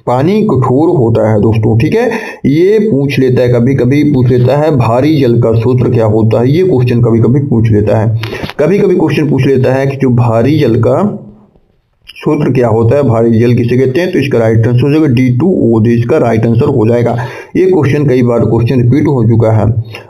पानी कठोर होता है दोस्तों। ठीक है, ये पूछ लेता है, कभी कभी पूछ लेता है भारी जल का सूत्र क्या होता है। ये क्वेश्चन कभी कभी पूछ लेता है, कभी कभी क्वेश्चन पूछ लेता है कि जो भारी जल का सूत्र क्या होता है, भारी जल किसे कहते हैं। तो इसका राइट आंसर हो जाएगा D2O, इसका राइट आंसर हो जाएगा। ये क्वेश्चन कई बार क्वेश्चन रिपीट हो चुका है।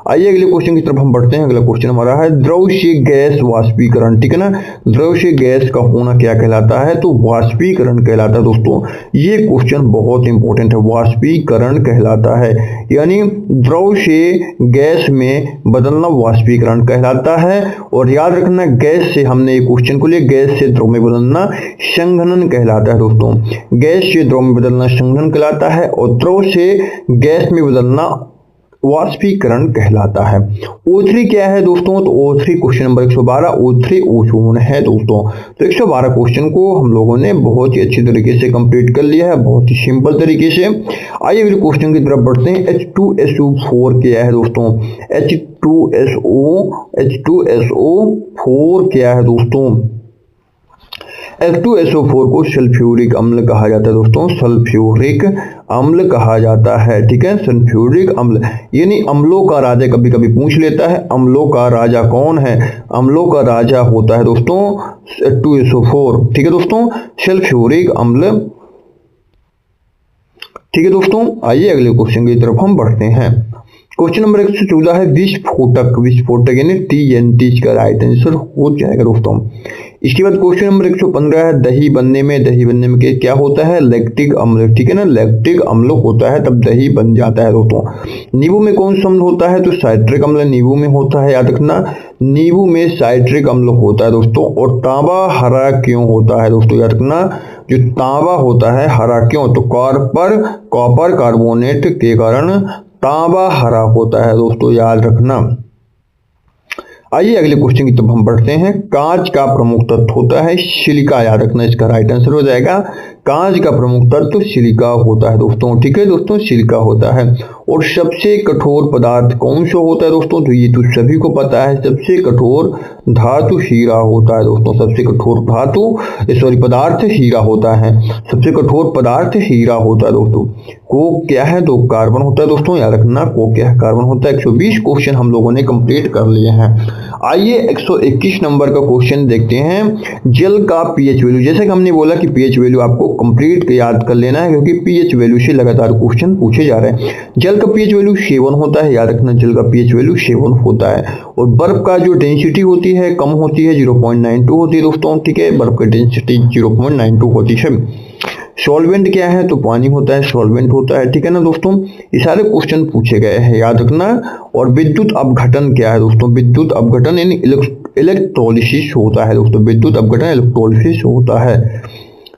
आइए अगले क्वेश्चन की तरफ हम बढ़ते हैं। अगला क्वेश्चन हमारा है द्रव से गैस वाष्पीकरण। ठीक है ना, द्रव से गैस का होना क्या कहलाता है, तो वाष्पीकरण कहलाता है दोस्तों। ये क्वेश्चन बहुत इंपॉर्टेंट है, वाष्पीकरण कहलाता है, यानी द्रव से गैस में बदलना वाष्पीकरण कहलाता है। और याद रखना, गैस से हमने ये क्वेश्चन को लिया, गैस से द्रव में बदलना संघनन कहलाता है दोस्तों। गैस से द्रव में बदलना संघनन कहलाता है और द्रव से गैस में बदलना वाष्पीकरण कहलाता है। O3 क्या है दोस्तों, तो O3 question number 112 O3 ozone है दोस्तों। तो 112 क्वेश्चन को हम लोगों ने बहुत ही अच्छी तरीके से कंप्लीट कर लिया है, बहुत ही सिंपल तरीके से। आइए अगले क्वेश्चन की तरफ बढ़ते हैं। H2SO4 क्या है दोस्तों, H2SO4 क्या है दोस्तों। H2SO4 को सल्फ्यूरिक अम्ल कहा जाता है दोस्तों, सल्फ्यूरिक अम्ल कहा जाता है। ठीक है, सल्फ्यूरिक अम्ल यानी अम्लों का राजा, कभी कभी पूछ लेता है अम्लों का राजा कौन है। अम्लों का राजा होता है दोस्तों H2SO4। ठीक है दोस्तों, सल्फ्यूरिक अम्ल। ठीक है दोस्तों, आइए अगले क्वेश्चन की तरफ हम बढ़ते हैं। क्वेश्चन नंबर 114 है विस्फोटक। विस्फोटक यानी TNT, इसका राइट आंसर हो जाएगा दोस्तों। इसके बाद क्वेश्चन नंबर 115 है दही बनने में क्या होता है, लैक्टिक अम्ल। ठीक है ना, लैक्टिक अम्ल होता है तब दही बन जाता है दोस्तों। नींबू में कौन सा अम्ल होता है, तो साइट्रिक अम्ल नींबू में होता है, याद रखना नींबू में साइट्रिक अम्ल होता है दोस्तों। और तांबा हरा क्यों होता है दोस्तों, याद रखना जो तांबा होता है हरा क्यों, तो कॉपर कार्बोनेट के कारण तांबा हरा होता है दोस्तों, याद रखना। आइए अगले क्वेश्चन की तरफ हम बढ़ते हैं। कांच का प्रमुख तत्व होता है सिलिका, याद रखना इसका राइट आंसर हो जाएगा। कांच का प्रमुख तत्व सिलिका होता है दोस्तों। ठीक है दोस्तों, सिलिका होता है। और सबसे कठोर पदार्थ कौन सा होता है दोस्तों, तो ये तो सभी को पता है, सबसे कठोर धातु हीरा होता है दोस्तों। सबसे कठोर पदार्थ हीरा होता है। सबसे कठोर पदार्थ हीरा होता है दोस्तों। कोक क्या है, तो कार्बन होता है दोस्तों, याद रखना कोक क्या है, कार्बन होता है। 120 क्वेश्चन हम लोगों ने कंप्लीट कर लिए हैं। आइए 121 नंबर का क्वेश्चन देखते हैं। जल का पीएच वैल्यू, जैसे कि हमने बोला कि पीएच वैल्यू आपको कंप्लीट याद कर लेना है, क्योंकि पीएच वैल्यू से लगातार क्वेश्चन पूछे जा रहे हैं। जल का पीएच वैल्यू 7 होता है, याद रखना जल का पीएच वैल्यू 7 होता है। और बर्फ का जो डेंसिटी होती है कम होती है, 0.92 होती है दोस्तों। ठीक है, बर्फ की डेंसिटी 0.92 होती है। सॉल्वेंट क्या है, तो पानी होता है, सॉल्वेंट होता है। ठीक है ना दोस्तों, ये सारे क्वेश्चन पूछे गए हैं, याद रखना। और विद्युत अपघटन क्या है दोस्तों, विद्युत अपघटन यानी इलेक्ट्रोलिसिस होता है दोस्तों। विद्युत अपघटन इलेक्ट्रोलिसिस होता है।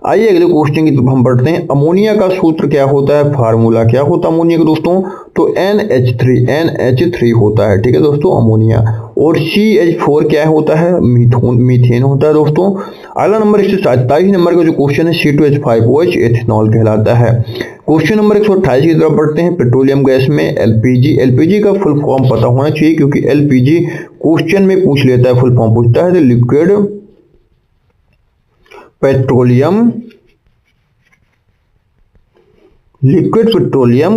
आइए अगले क्वेश्चन की तरफ हम बढ़ते हैं। अमोनिया का सूत्र क्या होता है, फार्मूला क्या होता है अमोनिया का दोस्तों, तो NH3 होता है। ठीक है दोस्तों, अमोनिया। और CH4 क्या होता है, मीथेन होता है दोस्तों। अगला नंबर 127 नंबर का जो क्वेश्चन है C2H5OH एथेनॉल कहलाता है। क्वेश्चन नंबर 128 की तरफ बढ़ते हैं। पेट्रोलियम गैस में LPG का फुल फॉर्म पता होना चाहिए, क्योंकि LPG क्वेश्चन में पूछ लेता है, फुल फॉर्म पूछता है, तो लिक्विड पेट्रोलियम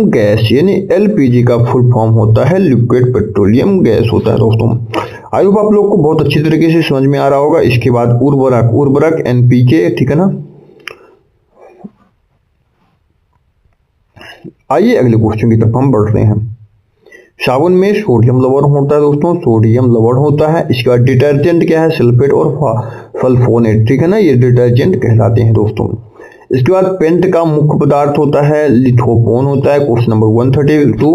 गैस, यानी LPG का फुल फॉर्म होता है लिक्विड पेट्रोलियम गैस होता है दोस्तों। आई होप आप लोग को बहुत अच्छी तरीके से समझ में आ रहा होगा। इसके बाद उर्वरक NPK। ठीक है ना, आइए अगले क्वेश्चन की तरफ हम बढ़ रहे हैं। साबुन में सोडियम लवण होता है दोस्तों, सोडियम लवण होता है। इसके बाद डिटर्जेंट क्या है, सल्फेट और सल्फोनेट। ठीक है ना, ये डिटर्जेंट कहलाते हैं दोस्तों। इसके बाद पेंट का मुख्य पदार्थ होता है लिथोपोन होता है, क्वेश्चन नंबर 132।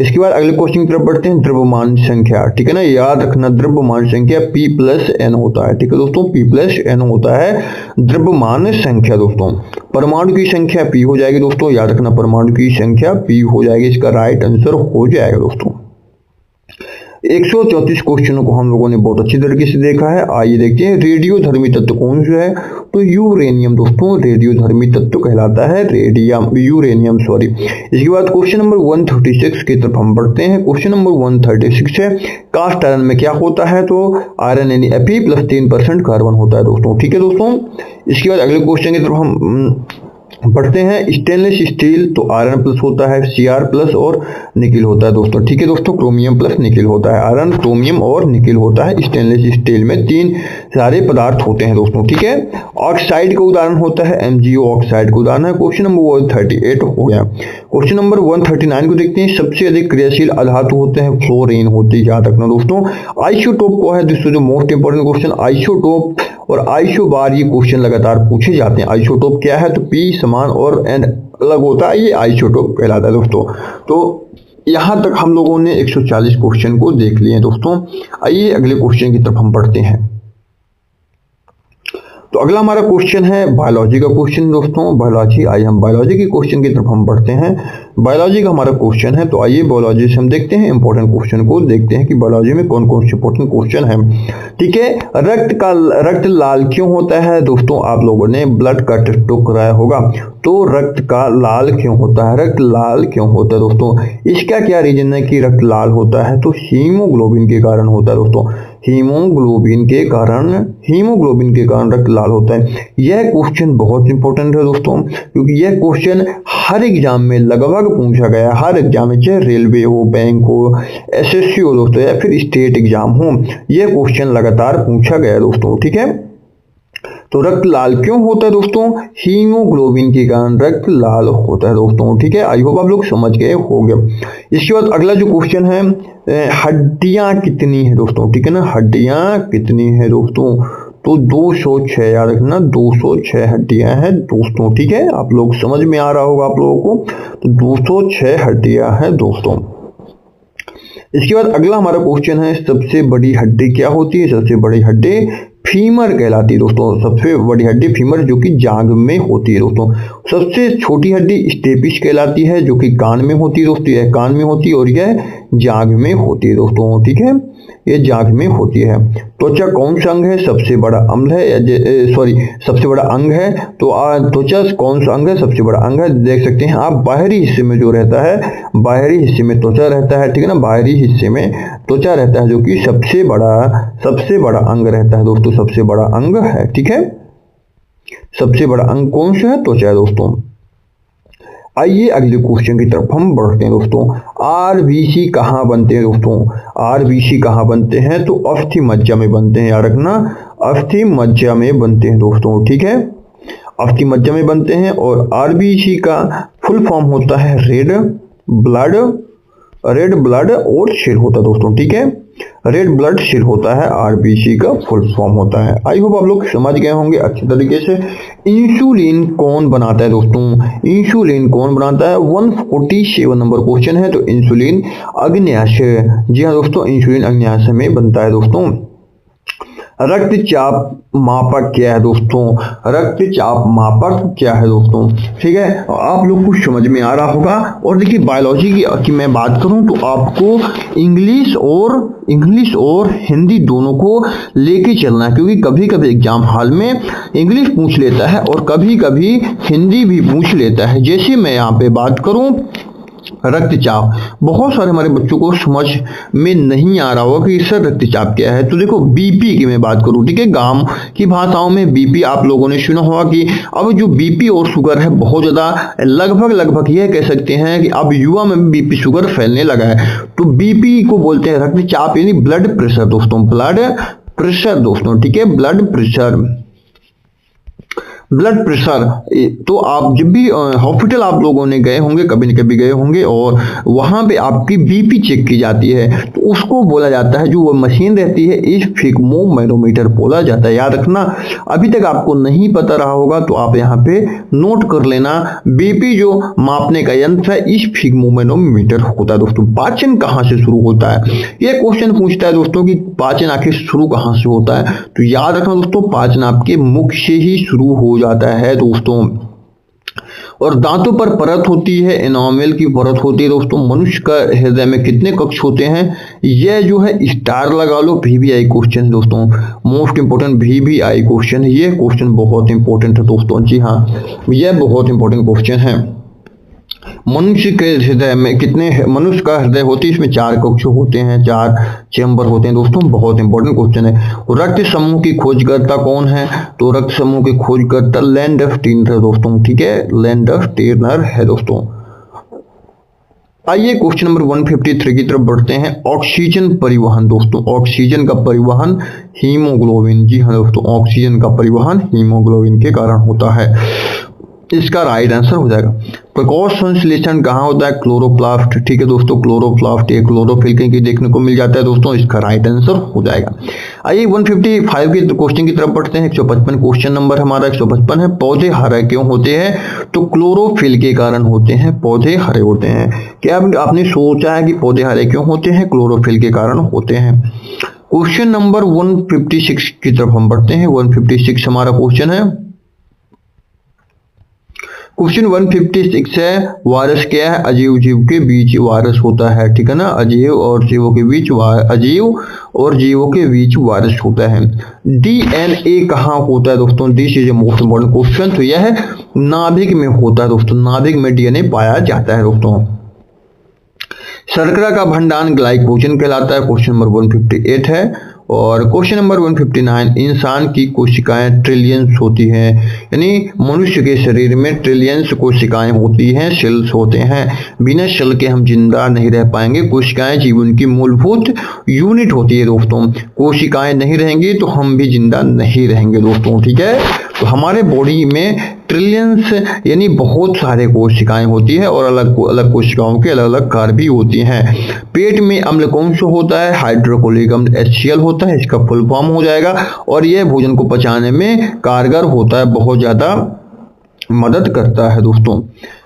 इसके बाद अगले क्वेश्चन की तरफ बढ़ते हैं, द्रव्यमान संख्या, ठीक है ना, याद रखना द्रव्यमान संख्या P+N होता है, ठीक है दोस्तों, P+N होता है द्रव्यमान संख्या दोस्तों। परमाणु की संख्या P हो जाएगी दोस्तों, याद रखना परमाणु की संख्या P हो जाएगी, इसका राइट आंसर हो जाएगा दोस्तों। 134 क्वेश्चनों को हम लोगों ने बहुत अच्छी तरीके से देखा है। आइए देखते हैं रेडियोधर्मी तत्व कौन सा है, तो यूरेनियम दोस्तों रेडियोधर्मी तत्व कहलाता है, यूरेनियम सॉरी। इसके बाद क्वेश्चन नंबर 136 की तरफ हम बढ़ते हैं। क्वेश्चन नंबर 136 है, कास्ट आयरन में क्या होता है, तो आयरन यानी Fe प्लस 3% कार्बन होता है दोस्तों, ठीक है दोस्तों। इसके बाद अगले क्वेश्चन की तरफ हम बढ़ते हैं, स्टेनलेस स्टील तो आयरन प्लस होता है, Cr प्लस और निकिल होता है दोस्तों, ठीक है दोस्तों, क्रोमियम प्लस निकिल होता है, आयरन क्रोमियम और निकिल होता है। स्टेनलेस स्टील में 3 सारे पदार्थ होते हैं दोस्तों, ठीक है। ऑक्साइड का उदाहरण होता है MgO ऑक्साइड का उदाहरण है। क्वेश्चन नंबर 138 हो गया। क्वेश्चन नंबर 139 को देखते हैं, सबसे अधिक क्रियाशील अधातु होते हैं फ्लोरीन होती है, याद रखना दोस्तों। आइसोटोप को है दोस्तों, जो मोस्ट इंपोर्टेंट क्वेश्चन आइसोटोप और आइसोबार, ये क्वेश्चन लगातार पूछे जाते हैं। आइसोटोप क्या है, तो P समान और N अलग होता है, ये आइसोटोप कहलाता है दोस्तों। तो यहां तक हम लोगों ने 140 क्वेश्चन को देख लिए हैं दोस्तों। आइए अगले क्वेश्चन की तरफ हम बढ़ते हैं। तो अगला हमारा क्वेश्चन है बायोलॉजी का क्वेश्चन दोस्तों, बायोलॉजी। आइए हम बायोलॉजी के क्वेश्चन की तरफ हम बढ़ते हैं। बायोलॉजी का हमारा क्वेश्चन है, तो आइए बायोलॉजी से हम देखते हैं इंपॉर्टेंट क्वेश्चन को, देखते हैं कि बायोलॉजी में कौन कौन से इंपॉर्टेंट क्वेश्चन है, ठीक है। रक्त लाल क्यों होता है दोस्तों, आप लोगों ने ब्लड का टेस्ट तो कराया होगा, तो रक्त का लाल क्यों होता है, रक्त लाल क्यों होता है दोस्तों, इसका क्या रीजन है कि रक्त लाल होता है, तो हीमोग्लोबिन के कारण होता है दोस्तों, हीमोग्लोबिन के कारण रक्त लाल होता है। यह क्वेश्चन बहुत इंपॉर्टेंट है दोस्तों, क्योंकि यह क्वेश्चन हर एग्जाम में लगभग पूछा गया, हर एग्जाम में, चाहे रेलवे हो, बैंक हो, SSC हो दोस्तों, या फिर स्टेट एग्जाम हो, यह क्वेश्चन लगातार पूछा गया दोस्तों, ठीक है। तो रक्त लाल क्यों होता है दोस्तों, हीमोग्लोबिन के कारण रक्त लाल होता है दोस्तों, ठीक है। आई होप आप लोग समझ गए होंगे। इसके बाद अगला जो क्वेश्चन है, हड्डियां कितनी है दोस्तों, ठीक है ना, हड्डियां कितनी है दोस्तों, तो 206, याद रखना 206 हड्डियां हैं दोस्तों, ठीक है। आप लोग समझ में आ रहा होगा आप लोगों को, तो 206 हड्डियां हैं दोस्तों। इसके बाद अगला हमारा क्वेश्चन है, सबसे बड़ी हड्डी क्या होती है, सबसे बड़ी हड्डी फीमर कहलाती है दोस्तों, सबसे बड़ी हड्डी फीमर जो कि जांघ में होती है दोस्तों। सबसे छोटी हड्डी स्टेपिस कहलाती है, जो कि कान में होती है दोस्तों, यह कान में होती है और यह जांघ में होती है दोस्तों, ठीक है, ये जांघ में होती है। त्वचा कौन सा अंग है, सबसे बड़ा अम्ल है, सबसे बड़ा अंग है, तो त्वचा कौन सा अंग है, सबसे बड़ा अंग है, देख सकते हैं आप, बाहरी हिस्से में जो रहता है, बाहरी हिस्से में त्वचा रहता है, ठीक है ना, बाहरी हिस्से में त्वचा रहता है, जो कि सबसे बड़ा अंग रहता है दोस्तों, सबसे बड़ा अंग है, ठीक है। सबसे बड़ा अंग कौन सा है, त्वचा है दोस्तों। आइए अगले क्वेश्चन की तरफ हम बढ़ते हैं दोस्तों। RBC कहाँ बनते हैं दोस्तों, RBC कहाँ बनते हैं, तो अस्थि मज्जा में बनते हैं, याद रखना अस्थि मज्जा में बनते हैं दोस्तों, ठीक है, अस्थि मज्जा में बनते हैं। और RBC का फुल फॉर्म होता है रेड ब्लड और सेल होता है दोस्तों, ठीक है, रेड ब्लड सेल होता है, RBC का फुल फॉर्म होता है। आई होप आप लोग समझ गए होंगे अच्छे तरीके से। इंसुलिन कौन बनाता है दोस्तों, इंसुलिन कौन बनाता है, 147 नंबर क्वेश्चन है। तो इंसुलिन अग्न्याशय, जी हाँ दोस्तों, इंसुलिन अग्न्याशय में बनता है दोस्तों। रक्तचाप मापक क्या है दोस्तों, रक्तचाप मापक क्या है दोस्तों, ठीक है, आप लोग को समझ में आ रहा होगा। और देखिए बायोलॉजी की मैं बात करूं तो आपको इंग्लिश और हिंदी दोनों को लेके चलना है, क्योंकि कभी कभी एग्जाम हॉल में इंग्लिश पूछ लेता है और कभी कभी हिंदी भी पूछ लेता है। जैसे मैं यहाँ पे बात करूं रक्तचाप, बहुत सारे हमारे बच्चों को समझ में नहीं आ रहा होगा कि सर रक्तचाप क्या है। तो देखो बीपी की मैं बात करूं, ठीक है, गांव की भाषाओं में बीपी आप लोगों ने सुना होगा कि अब जो बीपी और शुगर है बहुत ज़्यादा लगभग यह कह सकते हैं कि अब युवा में बीपी शुगर फैलने लगा है। तो बीपी को बोलते हैं रक्तचाप, यानी ब्लड प्रेशर दोस्तों, ब्लड प्रेशर दोस्तों, ठीक है, ब्लड प्रेशर ब्लड प्रेशर, तो आप जब भी हॉस्पिटल आप लोगों ने गए होंगे, कभी न कभी गए होंगे, और वहां पे आपकी बीपी चेक की जाती है, तो उसको बोला जाता है, जो वो मशीन रहती है, स्फिग्मोमैनोमीटर बोला जाता है। याद रखना, अभी तक आपको नहीं पता रहा होगा तो आप यहाँ पे नोट कर लेना, बीपी जो मापने का यंत्र है स्फिग्मोमैनोमीटर होता है दोस्तों। पाचन कहाँ से शुरू होता है, ये क्वेश्चन पूछता है दोस्तों कि पाचन आखिर शुरू कहाँ से होता है। तो याद रखना दोस्तों, पाचन आपके मुख से ही शुरू हो जाता है दोस्तों। और दांतों पर परत होती है, एनामेल की परत होती है दोस्तों। मनुष्य का हृदय में कितने कक्ष होते हैं, यह जो है स्टार लगा लो, VVI क्वेश्चन है दोस्तों, मोस्ट इंपोर्टेंट VVI क्वेश्चन है। ये क्वेश्चन बहुत इंपॉर्टेंट है दोस्तों, जी हाँ, यह बहुत इंपॉर्टेंट क्वेश्चन है। मनुष्य के हृदय में कितने, मनुष्य का हृदय होती है, इसमें 4 कक्ष होते हैं, 4 चैम्बर होते हैं दोस्तों, बहुत इंपॉर्टेंट क्वेश्चन है। रक्त समूह की खोजकर्ता कौन है, तो रक्त समूह की खोजकर्ता लैंडर्फ टेनर दोस्तों, ठीक है, लैंडर्फ टेनर है दोस्तों। आइए क्वेश्चन नंबर 153 की तरफ बढ़ते हैं। ऑक्सीजन परिवहन दोस्तों, ऑक्सीजन का परिवहन हीमोग्लोबिन, जी हाँ दोस्तों, ऑक्सीजन का परिवहन हीमोग्लोबिन के कारण होता है, इसका राइट आंसर हो जाएगा। प्रकोष्ठ संश्लेषण कहाँ होता है, क्लोरोप्लास्ट, ठीक है दोस्तों, क्लोरोप्लास्ट ये क्लोरोफिल की देखने को मिल जाता है दोस्तों, इसका राइट आंसर हो जाएगा। आइए 155 के क्वेश्चन की तरफ बढ़ते हैं। 155 क्वेश्चन नंबर हमारा 155 है। पौधे हरे क्यों होते हैं, तो क्लोरोफिल के कारण होते हैं, पौधे हरे होते हैं। क्या आपने सोचा है कि पौधे हरे क्यों होते हैं, क्लोरोफिल के कारण होते हैं। क्वेश्चन नंबर 156 की तरफ हम बढ़ते हैं। 156 हमारा क्वेश्चन है। क्वेश्चन 156 है, वायरस क्या है, अजीव जीव के बीच वायरस होता है, ठीक है ना, अजीव और जीवों के बीच, अजीव और जीवों के बीच वायरस होता है। DNA कहाँ होता है दोस्तों, this is a most important question. तो यह है नाभिक में होता है दोस्तों, नाभिक में DNA पाया जाता है दोस्तों। शर्करा का भंडारण ग्लाइकोजन कहलाता है, क्वेश्चन नंबर 158 है। और क्वेश्चन नंबर 159, इंसान की कोशिकाएं ट्रिलियंस होती हैं, यानी मनुष्य के शरीर में ट्रिलियंस कोशिकाएं होती हैं, सेल्स होते हैं, बिना सेल के हम जिंदा नहीं रह पाएंगे। कोशिकाएं जीवन की मूलभूत यूनिट होती है दोस्तों, कोशिकाएं नहीं रहेंगी तो हम भी जिंदा नहीं रहेंगे दोस्तों, ठीक है। तो हमारे बॉडी में ट्रिलियंस यानी बहुत सारे कोशिकाएं होती है, और अलग अलग कोशिकाओं के अलग अलग कार्य भी होती हैं। पेट में अम्ल कौन सा होता है, हाइड्रोक्लोरिक अम्ल HCl होता है, इसका फुल फॉर्म हो जाएगा। और यह भोजन को पचाने में कारगर होता है, बहुत ज्यादा मदद करता है दोस्तों।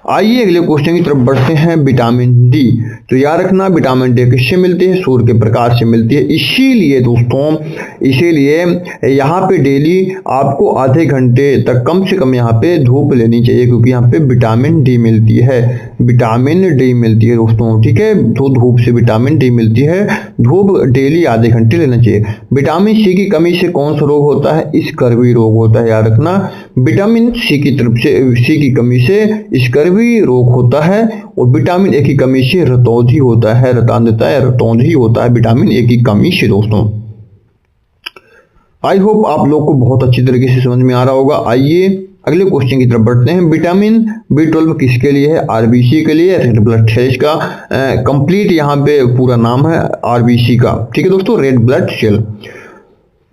आइए अगले क्वेश्चन की तरफ बढ़ते हैं। विटामिन डी, तो याद रखना विटामिन डी किससे मिलती है, सूर्य के प्रकाश से मिलती है। इसीलिए दोस्तों, इसीलिए यहाँ पे डेली आपको आधे घंटे तक कम से कम यहाँ पे धूप लेनी चाहिए, क्योंकि यहाँ पे विटामिन डी मिलती है, विटामिन डी मिलती है दोस्तों, ठीक है। तो धूप से विटामिन डी मिलती है, धूप डेली आधे घंटे लेना चाहिए। विटामिन सी की कमी से कौन सा रोग होता है, स्कर्वी रोग होता है। याद रखना विटामिन सी की तरफ से, सी की कमी से स्कर्वी रोग होता है, और विटामिन ए की कमी से रतौंधी होता है, रतांधता या रतौंधी होता है विटामिन ए की कमी से दोस्तों। आई होप आप लोग को बहुत अच्छी तरीके से समझ में आ रहा होगा। आइए अगले क्वेश्चन की तरफ बढ़ते हैं। विटामिन B12 किसके लिए है, RBC के लिए, रेड ब्लड सेल्स का कंप्लीट यहाँ पे पूरा नाम है RBC का, ठीक है दोस्तों, रेड ब्लड सेल।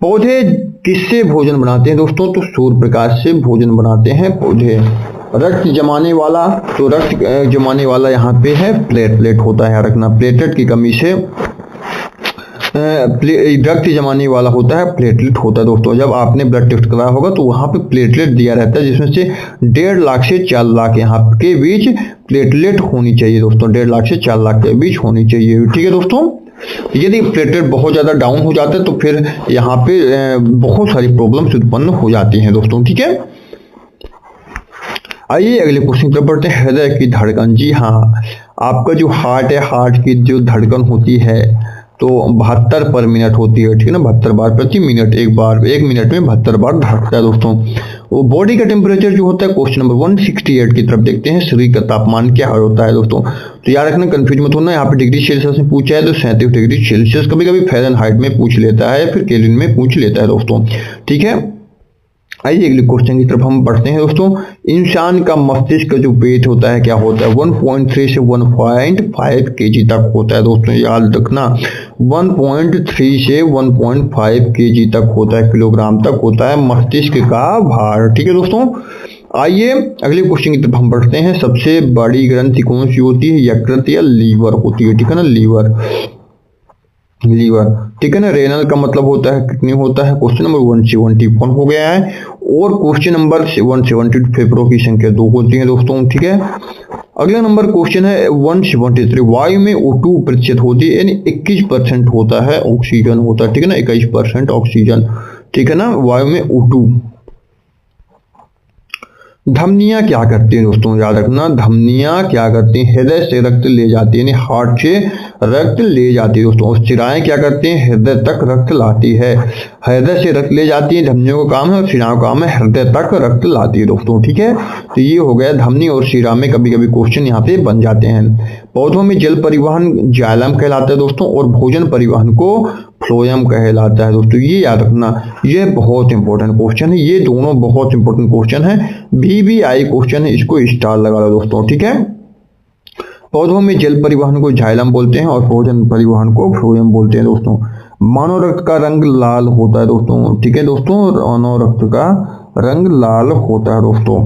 पौधे किससे भोजन बनाते हैं दोस्तों, तो सूर्य प्रकाश से भोजन बनाते हैं पौधे। रक्त जमाने वाला, तो रक्त जमाने वाला यहाँ पे है प्लेटलेट होता है, याद रखना प्लेटलेट की कमी से रक्त जमाने वाला होता है प्लेटलेट होता है दोस्तों। जब आपने ब्लड टेस्ट कराया होगा तो वहाँ पे प्लेटलेट दिया रहता है, जिसमें से 1.5 लाख से 4 लाख यहाँ के बीच प्लेटलेट होनी चाहिए दोस्तों, 1.5 लाख से 4 लाख के बीच होनी चाहिए, ठीक है दोस्तों। यदि प्लेटलेट बहुत ज़्यादा डाउन हो जाता है तो फिर यहाँ पे बहुत सारी प्रॉब्लम्स उत्पन्न हो जाती हैं दोस्तों, ठीक है। आइए अगले क्वेश्चन पर बढ़ते हैं। हृदय की धड़कन, जी हाँ, आपका जो हार्ट है, हार्ट की जो धड़कन होती है तो 72 पर मिनट होती है, ठीक है ना, 72 बार प्रति मिनट, एक मिनट में 72 बार धड़कता है दोस्तों। वो बॉडी का टेम्परेचर जो होता है, क्वेश्चन नंबर 168 की तरफ देखते हैं। शरीर का तापमान क्या होता है दोस्तों, तो याद रखना कंफ्यूज मत होना, यहाँ पे डिग्री सेल्सियस में पूछा है तो 37 डिग्री सेल्सियस, कभी कभी फ़ारेनहाइट में पूछ लेता है, फिर केल्विन में पूछ लेता है दोस्तों, ठीक है। आइए अगले क्वेश्चन की तरफ हम बढ़ते हैं दोस्तों। इंसान का मस्तिष्क का जो वेट होता है क्या होता है? 1.3 से 1.5 केजी तक होता है दोस्तों, याद रखना 1.3 से 1.5 केजी तक होता है, किलोग्राम तक होता है मस्तिष्क का भार। ठीक है दोस्तों, आइए अगले क्वेश्चन की तरफ हम बढ़ते हैं। सबसे बड़ी ग्रंथि कौन सी होती है? यकृत या लीवर होती है, ठीक है ना, लीवर, ठीक है ना। रेनल का मतलब होता है कितनी होता है? क्वेश्चन नंबर 171 हो गया है। और क्वेश्चन नंबर 172 फेफड़ों की संख्या 2 होती है दोस्तों, ठीक है। अगला नंबर क्वेश्चन है 173, वायु में O2 प्रतिशत होती है, यानी 21% होता है, ऑक्सीजन होता है, ठीक है ना, 21% ऑक्सीजन, ठीक है ना, वायु में O2। धमनियां क्या करती हैं दोस्तों? याद रखना, धमनियां क्या करती हैं? हृदय से रक्त ले जाती है, यानी हार्ट से रक्त ले जाती है दोस्तों। और शिराएं क्या करती हैं? हृदय तक रक्त लाती है। हृदय से रक्त ले जाती है, धमनियों का काम है, और शिराओं का काम है हृदय तक रक्त लाती है दोस्तों, ठीक है। तो ये हो गया धमनी और शिरा में कभी कभी क्वेश्चन यहाँ पे बन जाते हैं। पौधों में जल परिवहन जाइलम कहलाता है दोस्तों, और भोजन परिवहन को फ्लोएम कहलाता है दोस्तों, ये याद रखना, ये बहुत इंपॉर्टेंट क्वेश्चन है, ये दोनों बहुत इंपॉर्टेंट क्वेश्चन है, VVI क्वेश्चन है, इसको स्टार लगा लो दोस्तों, ठीक है। पौधों में जल परिवहन को जाइलम बोलते हैं और भोजन परिवहन को फ्लोएम बोलते हैं दोस्तों। मानव रक्त का रंग लाल होता है दोस्तों, ठीक है दोस्तों, मानव रक्त का रंग लाल होता है दोस्तों।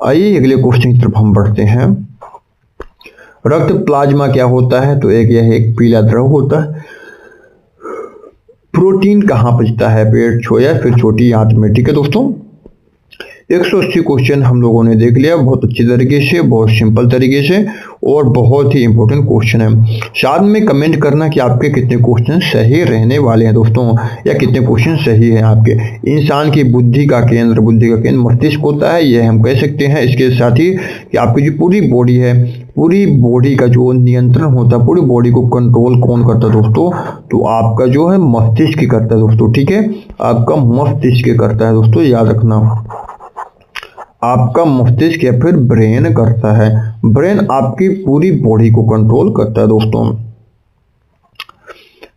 आइए अगले क्वेश्चन की तरफ हम बढ़ते हैं। रक्त प्लाज्मा क्या होता है? तो यह एक पीला द्रव होता है। प्रोटीन कहाँ पचता है? पेट, या फिर छोटी आंत में, ठीक है दोस्तों। 180 क्वेश्चन हम लोगों ने देख लिया, बहुत अच्छी तरीके से, बहुत सिंपल तरीके से, और बहुत ही इंपॉर्टेंट क्वेश्चन है। साथ में कमेंट करना कि आपके कितने क्वेश्चन सही रहने वाले हैं दोस्तों, या कितने क्वेश्चन सही हैं आपके। इंसान की बुद्धि का केंद्र मस्तिष्क होता है, यह हम कह सकते हैं। इसके साथ ही कि आपकी जो पूरी बॉडी है, पूरी बॉडी का जो नियंत्रण होता है, पूरी बॉडी को कंट्रोल कौन करता है दोस्तों? तो आपका जो है मस्तिष्क करता है दोस्तों, ठीक है, आपका मस्तिष्क करता है दोस्तों, याद रखना, आपका मस्तिष्क या फिर ब्रेन करता है। ब्रेन आपकी पूरी बॉडी को कंट्रोल करता है दोस्तों।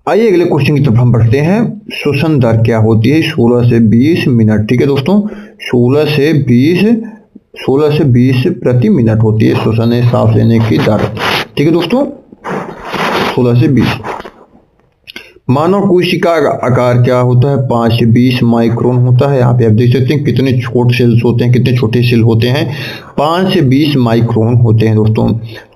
आइए अगले क्वेश्चन की तरफ हम बढ़ते हैं। श्वसन दर क्या होती है? 16 से 20 मिनट, ठीक है दोस्तों, 16 से 20 प्रति मिनट होती है श्वसन, सांस लेने की दर, ठीक है दोस्तों, 16 से 20। मानव कोशिका का आकार क्या होता है? 5 से 20 माइक्रोन होता है। यहाँ पे आप देख सकते हैं कितने छोटे सेल्स होते हैं, कितने छोटे सेल होते हैं, 5 से 20 माइक्रोन होते हैं दोस्तों।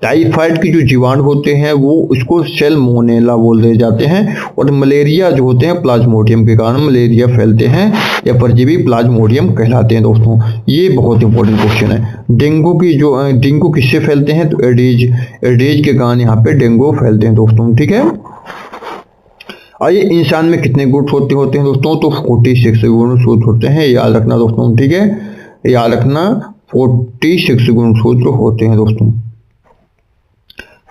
टाइफाइड के जो जीवाणु होते हैं वो उसको सैल्मोनेला बोले जाते हैं, और मलेरिया जो होते हैं प्लाज्मोडियम के कारण मलेरिया फैलते हैं, या परजीवी प्लाज्मोडियम कहलाते हैं दोस्तों। ये बहुत इंपॉर्टेंट क्वेश्चन है। डेंगू किससे फैलते हैं? तो एडीज के कारण यहाँ पे डेंगू फैलते हैं दोस्तों, ठीक है। आइए इंसान में कितने गुण होते हैं दोस्तों? तो 46 गुण होते हैं, याद रखना दोस्तों, ठीक है, याद रखना 46 गुण होते हैं दोस्तों।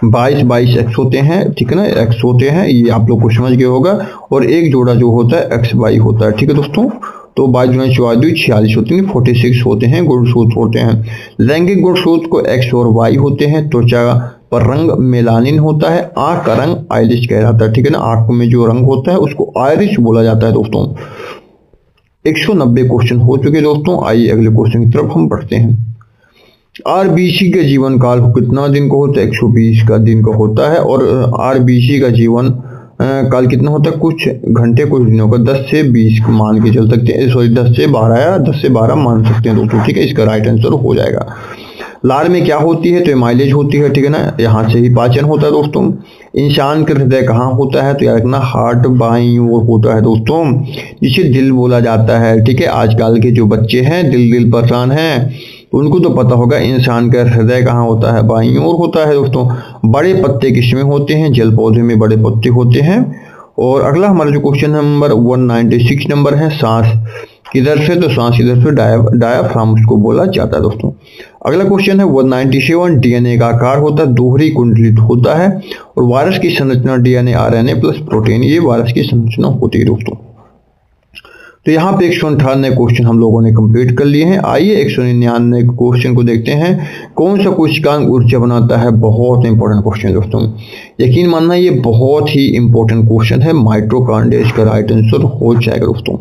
22 एक्स होते हैं, ठीक है ना, एक्स होते हैं, ये आप लोग को समझ गए होगा। और एक जोड़ा जो होता है एक्स वाई होता है, ठीक है दोस्तों। तो 22 46 होते हैं, 46 होते हैं गुणसूत्र होते हैं। लैंगिक गुणसूत्र को एक्स और वाई होते हैं। त्वचा पर रंग मेलानिन होता है। आंख का रंग आयरिश कहलाता है, ठीक है ना, आंख में जो रंग होता है उसको आयरिश बोला जाता है दोस्तों। 190 क्वेश्चन हो चुके दोस्तों। आइए अगले क्वेश्चन की तरफ हम बढ़ते हैं। आरबीसी का जीवन काल कितना दिन का होता है? 120 का दिन का होता है। और आरबीसी का जीवन काल कितना होता है? कुछ घंटे कुछ दिनों का, 10 से 20 मान के चल सकते हैं, सॉरी 10 से 12 या 10 से 12 मान सकते हैं दोस्तों, ठीक है, इसका राइट आंसर हो जाएगा। लार में क्या होती है? तो माइलेज होती है, ठीक है ना, यहाँ से ही पाचन होता है दोस्तों। इंसान का हृदय कहाँ होता है? तो याद रखना हार्ट बाईं ओर होता है दोस्तों, जिसे दिल बोला जाता है, ठीक है। आजकल के जो बच्चे हैं दिल परेशान हैं, उनको तो पता होगा इंसान का हृदय कहाँ होता है, बाईं ओर होता है दोस्तों। बड़े पत्ते किसमें होते हैं? जल पौधे में बड़े पत्ते होते हैं। और अगला हमारा जो क्वेश्चन नंबर 196 नंबर है, सांस किधर से? तो सांस इधर से डायाफ्राम उसको बोला जाता है दोस्तों। अगला क्वेश्चन है 197, डीएनए का आकार होता है दोहरी कुंडलित होता है। और वायरस की संरचना डीएनए आरएनए प्लस प्रोटीन, ये वायरस की संरचना होती है दोस्तों। तो यहाँ पे 198 क्वेश्चन हम लोगों ने कंप्लीट कर लिए हैं। आइए 199 क्वेश्चन को देखते हैं। कौन सा कोशिकांग ऊर्जा बनाता है? बहुत इंपॉर्टेंट क्वेश्चन दोस्तों, यकीन मानना ये बहुत ही इंपॉर्टेंट क्वेश्चन है। माइटोकॉन्ड्रिया इसका राइट आंसर हो जाएगा दोस्तों।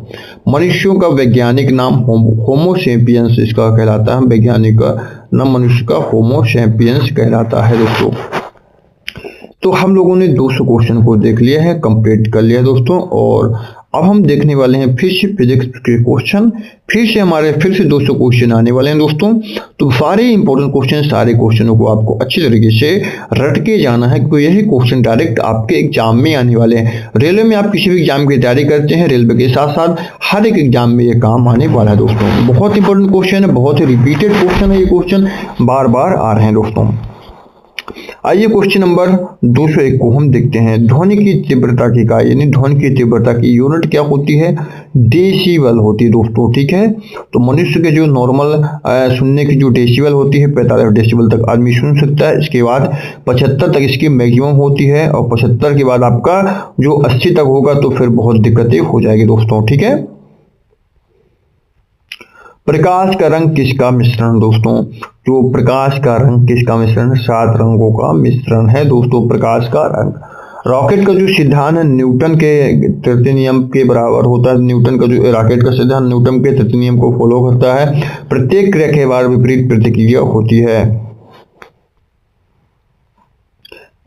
मनुष्यों का वैज्ञानिक नाम होमो सेपियंस इसका कहलाता है। वैज्ञानिक का नाम मनुष्य का होमो सेपियंस कहलाता है दोस्तों। तो हम लोगों ने 200 क्वेश्चन को देख लिया है, कंप्लीट कर लिया दोस्तों। और अब हम देखने वाले हैं फिर से फिजिक्स के क्वेश्चन। फिर से 200 क्वेश्चन आने वाले हैं दोस्तों। तो सारे इंपॉर्टेंट क्वेश्चन, सारे क्वेश्चनों को आपको अच्छी तरीके से रट के जाना है, क्योंकि यही क्वेश्चन डायरेक्ट आपके एग्जाम में आने वाले हैं। रेलवे में आप किसी भी एग्जाम की तैयारी करते हैं, रेलवे के साथ साथ हर एक एग्जाम में ये काम आने वाला है दोस्तों। बहुत इंपॉर्टेंट क्वेश्चन है, बहुत ही रिपीटेड क्वेश्चन है, ये क्वेश्चन बार बार आ रहे हैं दोस्तों। आइए क्वेश्चन नंबर 201 को हम देखते हैं। ध्वनि की तीव्रता की इकाई यानी ध्वनि की तीव्रता की यूनिट क्या होती है? डेसिबल होती है दोस्तों, ठीक है। तो मनुष्य के जो नॉर्मल सुनने की जो डेसिबल होती है 45 डेसिबल तक आदमी सुन सकता है। इसके बाद 75 तक इसकी मैक्सिमम होती है, और 75 के बाद आपका जो 80 तक होगा तो फिर बहुत दिक्कतें हो जाएगी दोस्तों, ठीक है। प्रकाश का रंग किसका मिश्रण दोस्तों? जो प्रकाश का रंग किसका मिश्रण? 7 रंगों का मिश्रण है दोस्तों प्रकाश का रंग। रॉकेट का जो सिद्धांत है न्यूटन के तृतीय नियम के बराबर होता है। न्यूटन का जो रॉकेट का सिद्धांत न्यूटन के तृतीय नियम को फॉलो करता है। प्रत्येक क्रिया के बाद विपरीत प्रतिक्रिया होती है।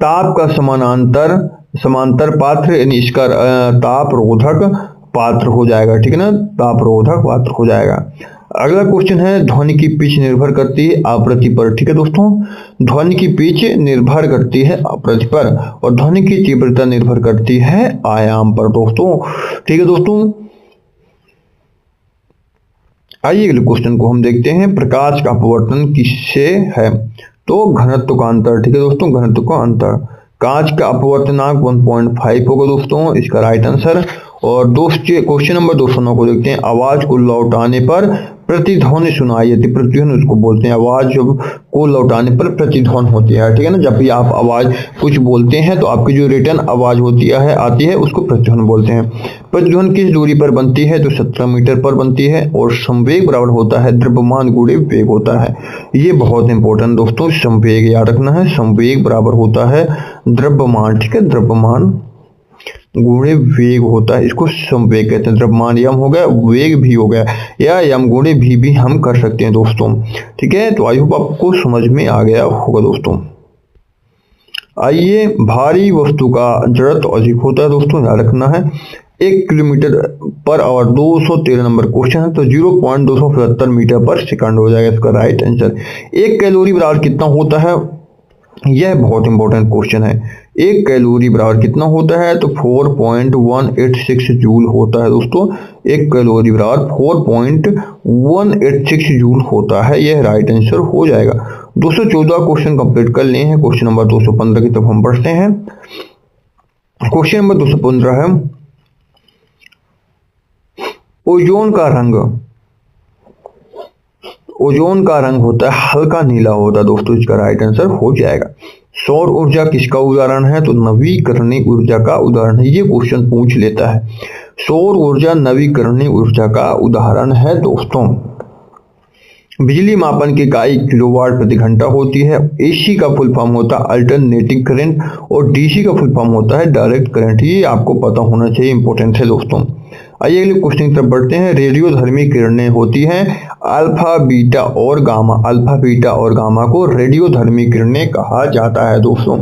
ताप का समांतर पात्र यानी इसका ताप रोधक पात्र हो जाएगा, ठीक है ना, ताप रोधक पात्र हो जाएगा। अगला क्वेश्चन है ध्वनि की पिच निर्भर करती है आवृत्ति पर, ठीक है दोस्तों। ध्वनि की पिच निर्भर करती है आवृत्ति पर, और ध्वनि की तीव्रता निर्भर करती है आयाम पर दोस्तों, ठीक है दोस्तों। आइए अगले क्वेश्चन को हम देखते हैं। प्रकाश का अपवर्तन किससे है? तो घनत्व का अंतर, ठीक है दोस्तों, घनत्व का अंतर। कांच का अपवर्तनांक 1.5 होगा दोस्तों, इसका राइट आंसर। और दोस्तों क्वेश्चन नंबर 209 को देखते हैं। आवाज को लौटाने पर प्रतिध्वनि सुनाई देती, प्रतिध्वनि उसको बोलते हैं। आवाज जब को लौटाने पर प्रतिध्वनि होती है, ठीक है ना। जब भी आप आवाज कुछ बोलते हैं तो आपकी जो रिटर्न आवाज होती है आती है उसको प्रतिध्वनि बोलते हैं। प्रतिध्वनि किस दूरी पर बनती है? तो 17 मीटर पर बनती है। और संवेग बराबर होता है द्रव्यमान गुणे वेग होता है। ये बहुत इंपॉर्टेंट दोस्तों, संवेग याद रखना है। संवेग बराबर होता है द्रव्यमान, ठीक है, द्रव्यमान गुणे वेग होता है, इसको संवेग कहते हैं। द्रव्यमान यम हो गया, वेग भी हो गया, या यम गुणे भी हम कर सकते हैं दोस्तों, ठीक है। तो आई होप आपको समझ में आ गया होगा दोस्तों। आइए भारी वस्तु का जड़त्व अधिक होता है दोस्तों, याद रखना है। 1 kilometre per hour 213 number question है, तो 0.275 मीटर पर सेकंड हो जाएगा इसका राइट आंसर। 1 कैलोरी बराबर कितना होता है? यह बहुत इंपॉर्टेंट क्वेश्चन है। 1 कैलोरी बराबर कितना होता है? तो 4.186 जूल होता है दोस्तों। 1 कैलोरी बराबर 4.186 जूल होता है, यह राइट आंसर हो जाएगा। 214 क्वेश्चन कंप्लीट कर लिए हैं। क्वेश्चन नंबर 215 की तरफ हम बढ़ते हैं। क्वेश्चन नंबर 215 है ओजोन का रंग होता है हल्का नीला होता है दोस्तों, इसका राइट आंसर हो जाएगा। सौर ऊर्जा किसका उदाहरण है? तो नवीकरणीय ऊर्जा का उदाहरण है। ये क्वेश्चन पूछ लेता है। सौर ऊर्जा नवीकरणीय ऊर्जा का उदाहरण है दोस्तों। बिजली मापन की इकाई किलोवाट प्रति घंटा होती है। एसी का फुल फॉर्म होता है अल्टरनेटिंग करंट, और डीसी का फुल फॉर्म होता है डायरेक्ट करंट। ये आपको पता होना चाहिए, इंपॉर्टेंट है दोस्तों। आइए अगले क्वेश्चन की तरफ बढ़ते हैं। रेडियोधर्मी किरणें होती हैं अल्फा बीटा और गामा। अल्फा बीटा और गामा को रेडियोधर्मी किरणें कहा जाता है दोस्तों।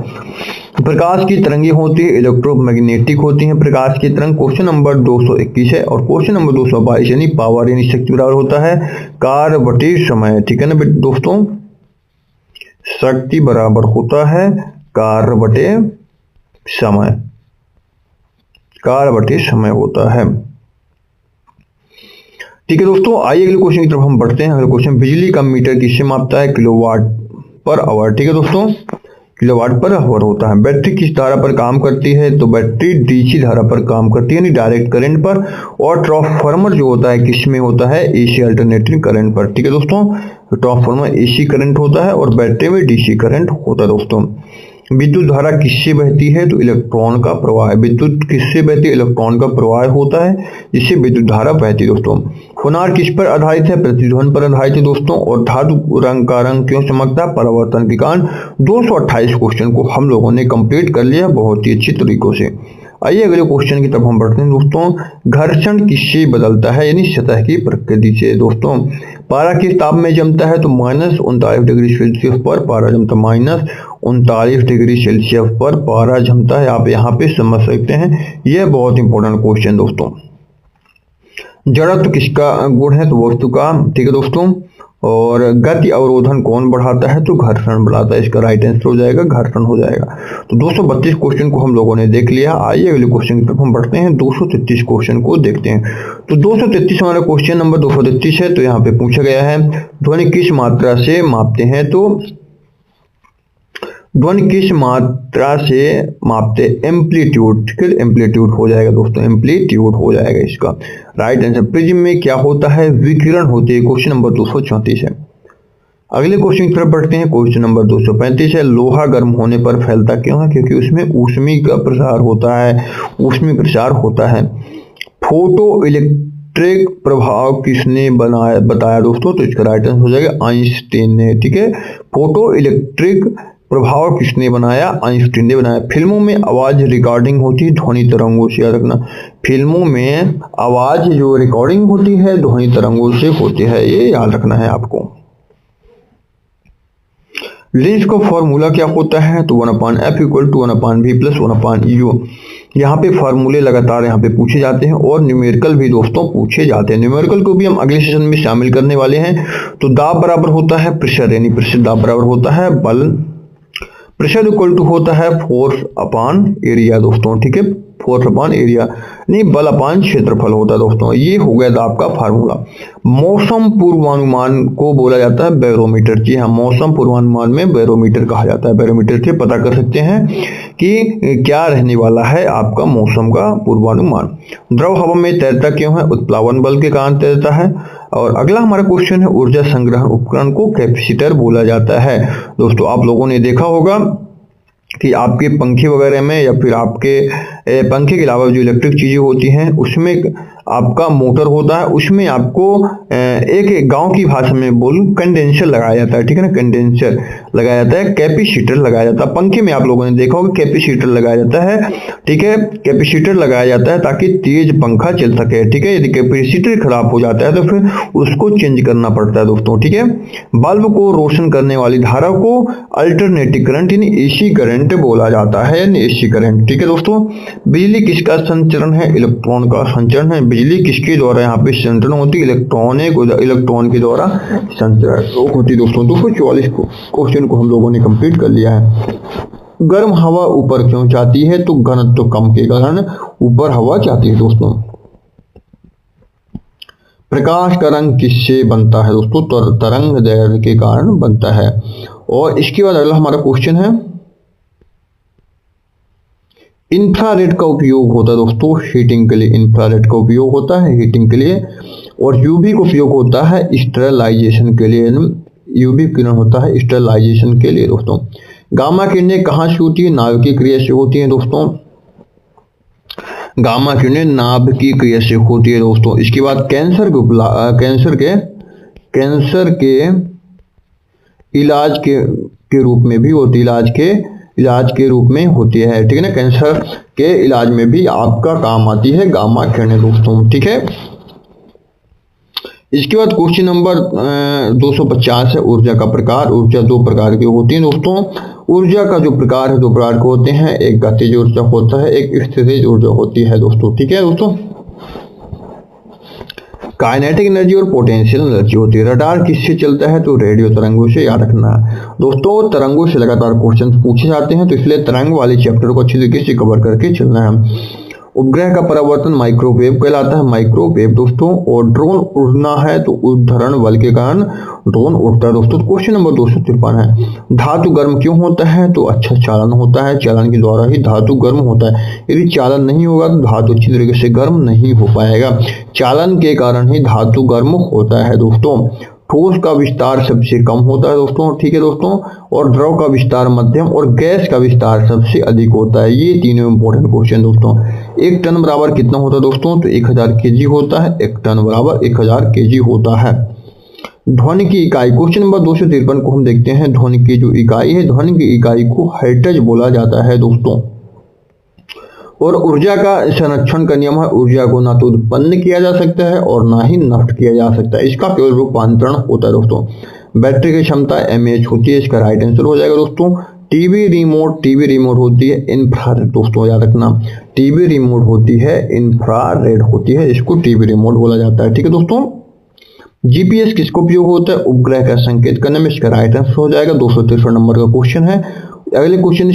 प्रकाश की तरंगें होती है इलेक्ट्रोमैग्नेटिक होती हैं प्रकाश की तरंग। क्वेश्चन नंबर 221 है, और क्वेश्चन नंबर 222 यानी पावर यानी शक्ति बराबर होता है कार्य बटे समय, ठीक है ना दोस्तों। शक्ति बराबर होता है कार्य बटे समय, कार्य बटे समय होता है, ठीक है दोस्तों। आइए अगले क्वेश्चन की तरफ हम बढ़ते हैं। अगला क्वेश्चन, बिजली का मीटर किससे मापता है? किलोवाट पर आवर, ठीक है दोस्तों, किलोवाट पर आवर होता है। बैटरी किस धारा पर काम करती है? तो बैटरी डीसी धारा पर काम करती है यानी डायरेक्ट करंट पर। और ट्रांसफार्मर जो होता है किस में होता है? एसी अल्टरनेटिंग करंट पर, ठीक है दोस्तों। ट्रांसफार्मर एसी करंट होता है और बैटरी में डीसी करंट होता है दोस्तों। विद्युत धारा किससे बहती है? तो इलेक्ट्रॉन का प्रवाह। विद्युत किससे बहती है? इलेक्ट्रॉन का प्रवाह होता है जिससे विद्युत धारा बहती है दोस्तों। कोणार्क किस पर आधारित है? प्रतिध्वनि पर आधारित है दोस्तों। और धातु रंग का रंग क्यों चमकता है? परावर्तन के कारण। 228 क्वेश्चन को हम लोगों ने कंप्लीट कर लिया बहुत ही अच्छी तरीकों से। आइए अगले क्वेश्चन की तरफ हम बढ़ते हैं दोस्तों। घर्षण किससे बदलता है? यानी सतह की प्रकृति से दोस्तों। पारा किस ताप में जमता है? तो -39 डिग्री सेल्सियस पर पारा जमता है। -39 डिग्री सेल्सियस पर पारा जमता है। आप यहाँ पे समझ सकते हैं, यह बहुत इंपॉर्टेंट क्वेश्चन दोस्तों। जड़त्व किसका गुण है? तो वस्तु का। ठीक है दोस्तों। और गति अवरोधन कौन बढ़ाता है? तो घर्षण बढ़ाता है। इसका राइट आंसर हो जाएगा घर्षण हो जाएगा। तो 232 क्वेश्चन को हम लोगों ने देख लिया। आइए अगले क्वेश्चन की तरफ हम बढ़ते हैं। 233 क्वेश्चन को देखते हैं। तो 233 हमारा क्वेश्चन नंबर 233 है। तो यहाँ पे पूछा गया है ध्वनि किस मात्रा से मापते हैं? तो ध्वनि किस मात्रा से मापते? एम्पलीट्यूड। ठीक है, एम्पलीट्यूड हो जाएगा दोस्तों, एम्पलीट्यूड हो जाएगा इसका राइट आंसर। प्रिज्म में क्या होता है? विकिरण होती है। क्वेश्चन नंबर 234 है। अगले क्वेश्चन की तरफ बढ़ते हैं। क्वेश्चन नंबर 235 है। लोहा गर्म होने पर फैलता क्यों है? क्योंकि उसमें ऊष्मी का प्रसार होता है, ऊष्मी प्रसार होता है। फोटो इलेक्ट्रिक प्रभाव किसने बताया दोस्तों? तो इसका राइट आंसर हो जाएगा आइंस्टीन ने। ठीक है, फोटो इलेक्ट्रिक प्रभाव किसने बनाया? आइंस्टीन ने बनाया। फिल्मों में आवाज रिकॉर्डिंग होती है ध्वनि तरंगों से, याद रखना। फिल्मों में आवाज जो रिकॉर्डिंग होती है ध्वनि तरंगों से होती है, ये याद रखना है आपको। लेंस का फॉर्मूला क्या होता है? तो 1/f = 1/v + 1/u। यहाँ पे फार्मूले लगातार यहाँ पे पूछे जाते हैं और न्यूमेरिकल भी दोस्तों पूछे जाते हैं। न्यूमेरिकल को भी हम अगले सेशन में शामिल करने वाले हैं। तो दाब बराबर होता है प्रेशर, यानी प्रेशर दाब बराबर होता है बल। प्रेशर इक्वल टू होता है फोर्स अपॉन एरिया दोस्तों। ठीक है, फोर्स अपॉन एरिया नहीं बल अपॉन क्षेत्रफल होता है दोस्तों। ये हो गया दाब का फार्मूला। मौसम पूर्वानुमान को बोला जाता है बैरोमीटर। जी हाँ, मौसम पूर्वानुमान में बैरोमीटर कहा जाता है। बैरोमीटर से पता कर सकते हैं कि क्या रहने वाला है आपका मौसम का पूर्वानुमान। द्रव हवा में तैरता क्यों है? उत्प्लावन बल के कारण तैरता है। और अगला हमारा क्वेश्चन है ऊर्जा संग्रहण उपकरण को कैपेसिटर बोला जाता है। दोस्तों आप लोगों ने देखा होगा कि आपके पंखे वगैरह में या फिर आपके पंखे के अलावा जो इलेक्ट्रिक चीजें होती हैं उसमें आपका मोटर होता है, उसमें आपको एक गांव की भाषा में बोलूं कंडेंसर लगाया जाता है। ठीक है ना, कंडेंसर लगाया जाता है, कैपेसिटर लगाया जाता है। पंखे में आप लोगों ने देखा होगा कैपेसिटर लगाया जाता है। ठीक है, कैपेसिटर लगाया जाता है ताकि तेज पंखा चल सके। ठीक है, यदि कैपेसिटर खराब हो जाता है तो फिर उसको चेंज करना पड़ता है दोस्तों। ठीक है, बल्ब को रोशन करने वाली धारा को अल्टरनेटिंग करंट यानी एसी करंट बोला जाता है, यानी एसी करंट। ठीक है दोस्तों, बिजली किसका संचरण है? इलेक्ट्रॉन का संचरण है। बिजली किसके द्वारा यहाँ पे संचरण होती है? इलेक्ट्रॉन के द्वारा संचरण होती है दोस्तों। 244 क्वेश्चन को हम लोगों ने कंप्लीट कर लिया है। गर्म हवा ऊपर क्यों जाती है? तो घनत्व कम के कारण ऊपर हवा जाती है दोस्तों। प्रकाश का रंग किससे बनता है दोस्तों? तरंग दैर्ध्य के कारण बनता है। और इसके बाद अगला हमारा क्वेश्चन है इंफ्रारेड का उपयोग होता है दोस्तों हीटिंग के लिए। इंफ्रारेड का उपयोग होता है हीटिंग के लिए। और यूवी का उपयोग होता है स्टेरलाइजेशन के लिए। यूवी किरण होता है स्टेरलाइजेशन के लिए दोस्तों। गामा किरणें कहाँ से होती है? नाभ की क्रिया से होती है दोस्तों। गामा किरणें नाभ की क्रिया से होती है दोस्तों। इसके बाद कैंसर के इलाज के रूप में भी होती है, इलाज के रूप में होती है। ठीक है ना, कैंसर के इलाज में भी आपका काम आती है गामा किरणें दोस्तों। ठीक है, इसके बाद क्वेश्चन नंबर 250 है ऊर्जा का प्रकार। ऊर्जा दो प्रकार की होती है दोस्तों। ऊर्जा का जो प्रकार है दो प्रकार के होते हैं, एक गतिज ऊर्जा होता है, एक स्थितिज ऊर्जा होती है दोस्तों। ठीक है दोस्तों, काइनेटिक एनर्जी और पोटेंशियल एनर्जी होती है। रडार किससे चलता है? तो रेडियो तरंगों से, याद रखना दोस्तों। तरंगों से लगातार क्वेश्चन पूछे जाते हैं, तो इसलिए तरंग वाले चैप्टर को अच्छी तरीके से कवर करके चलना है। उपग्रह का परावर्तन माइक्रोवेव कहलाता है, माइक्रोवेव दोस्तों। और ड्रोन उड़ना है तो उद्धरण बल के कारण ड्रोन उड़ता है दोस्तों। क्वेश्चन नंबर 253 है धातु गर्म क्यों होता है? तो अच्छा चालन होता है, चालन के द्वारा ही धातु गर्म होता है। यदि चालन नहीं होगा तो धातु अच्छी तरीके से गर्म नहीं हो पाएगा। चालन के कारण ही धातु गर्म होता है दोस्तों। ठोस का विस्तार सबसे कम होता है दोस्तों, ठीक है दोस्तों, और द्रव का विस्तार मध्यम और गैस का विस्तार सबसे अधिक होता है। ये तीनों इंपॉर्टेंट क्वेश्चन दोस्तों। एक टन बराबर कितना होता है दोस्तों, तो 1000 kg होता है। एक टन बराबर 1000 kg होता है। ध्वनि की इकाई, क्वेश्चन नंबर 253 को हम देखते हैं। ध्वनि की जो इकाई है, ध्वनि की इकाई को हर्ट्ज बोला जाता है दोस्तों। और ऊर्जा का संरक्षण का नियम है, ऊर्जा को ना तो उत्पन्न किया जा सकता है और ना ही नष्ट किया जा सकता है, इसका केवल रूपांतरण होता है दोस्तों। बैटरी की क्षमता mAh होती है, इसका राइट आंसर हो जाएगा दोस्तों। टीवी रिमोट होती है इंफ्रारेड दोस्तों, याद रखना, टीवी रिमोट होती है इंफ्रारेड होती है, इसको टीवी रिमोट बोला जाता है, ठीक है दोस्तों। जीपीएस किसको उपयोग होता है, उपग्रह का संकेत करने में, इसका राइट आंसर हो जाएगा। 263 नंबर का क्वेश्चन है। अगले क्वेश्चन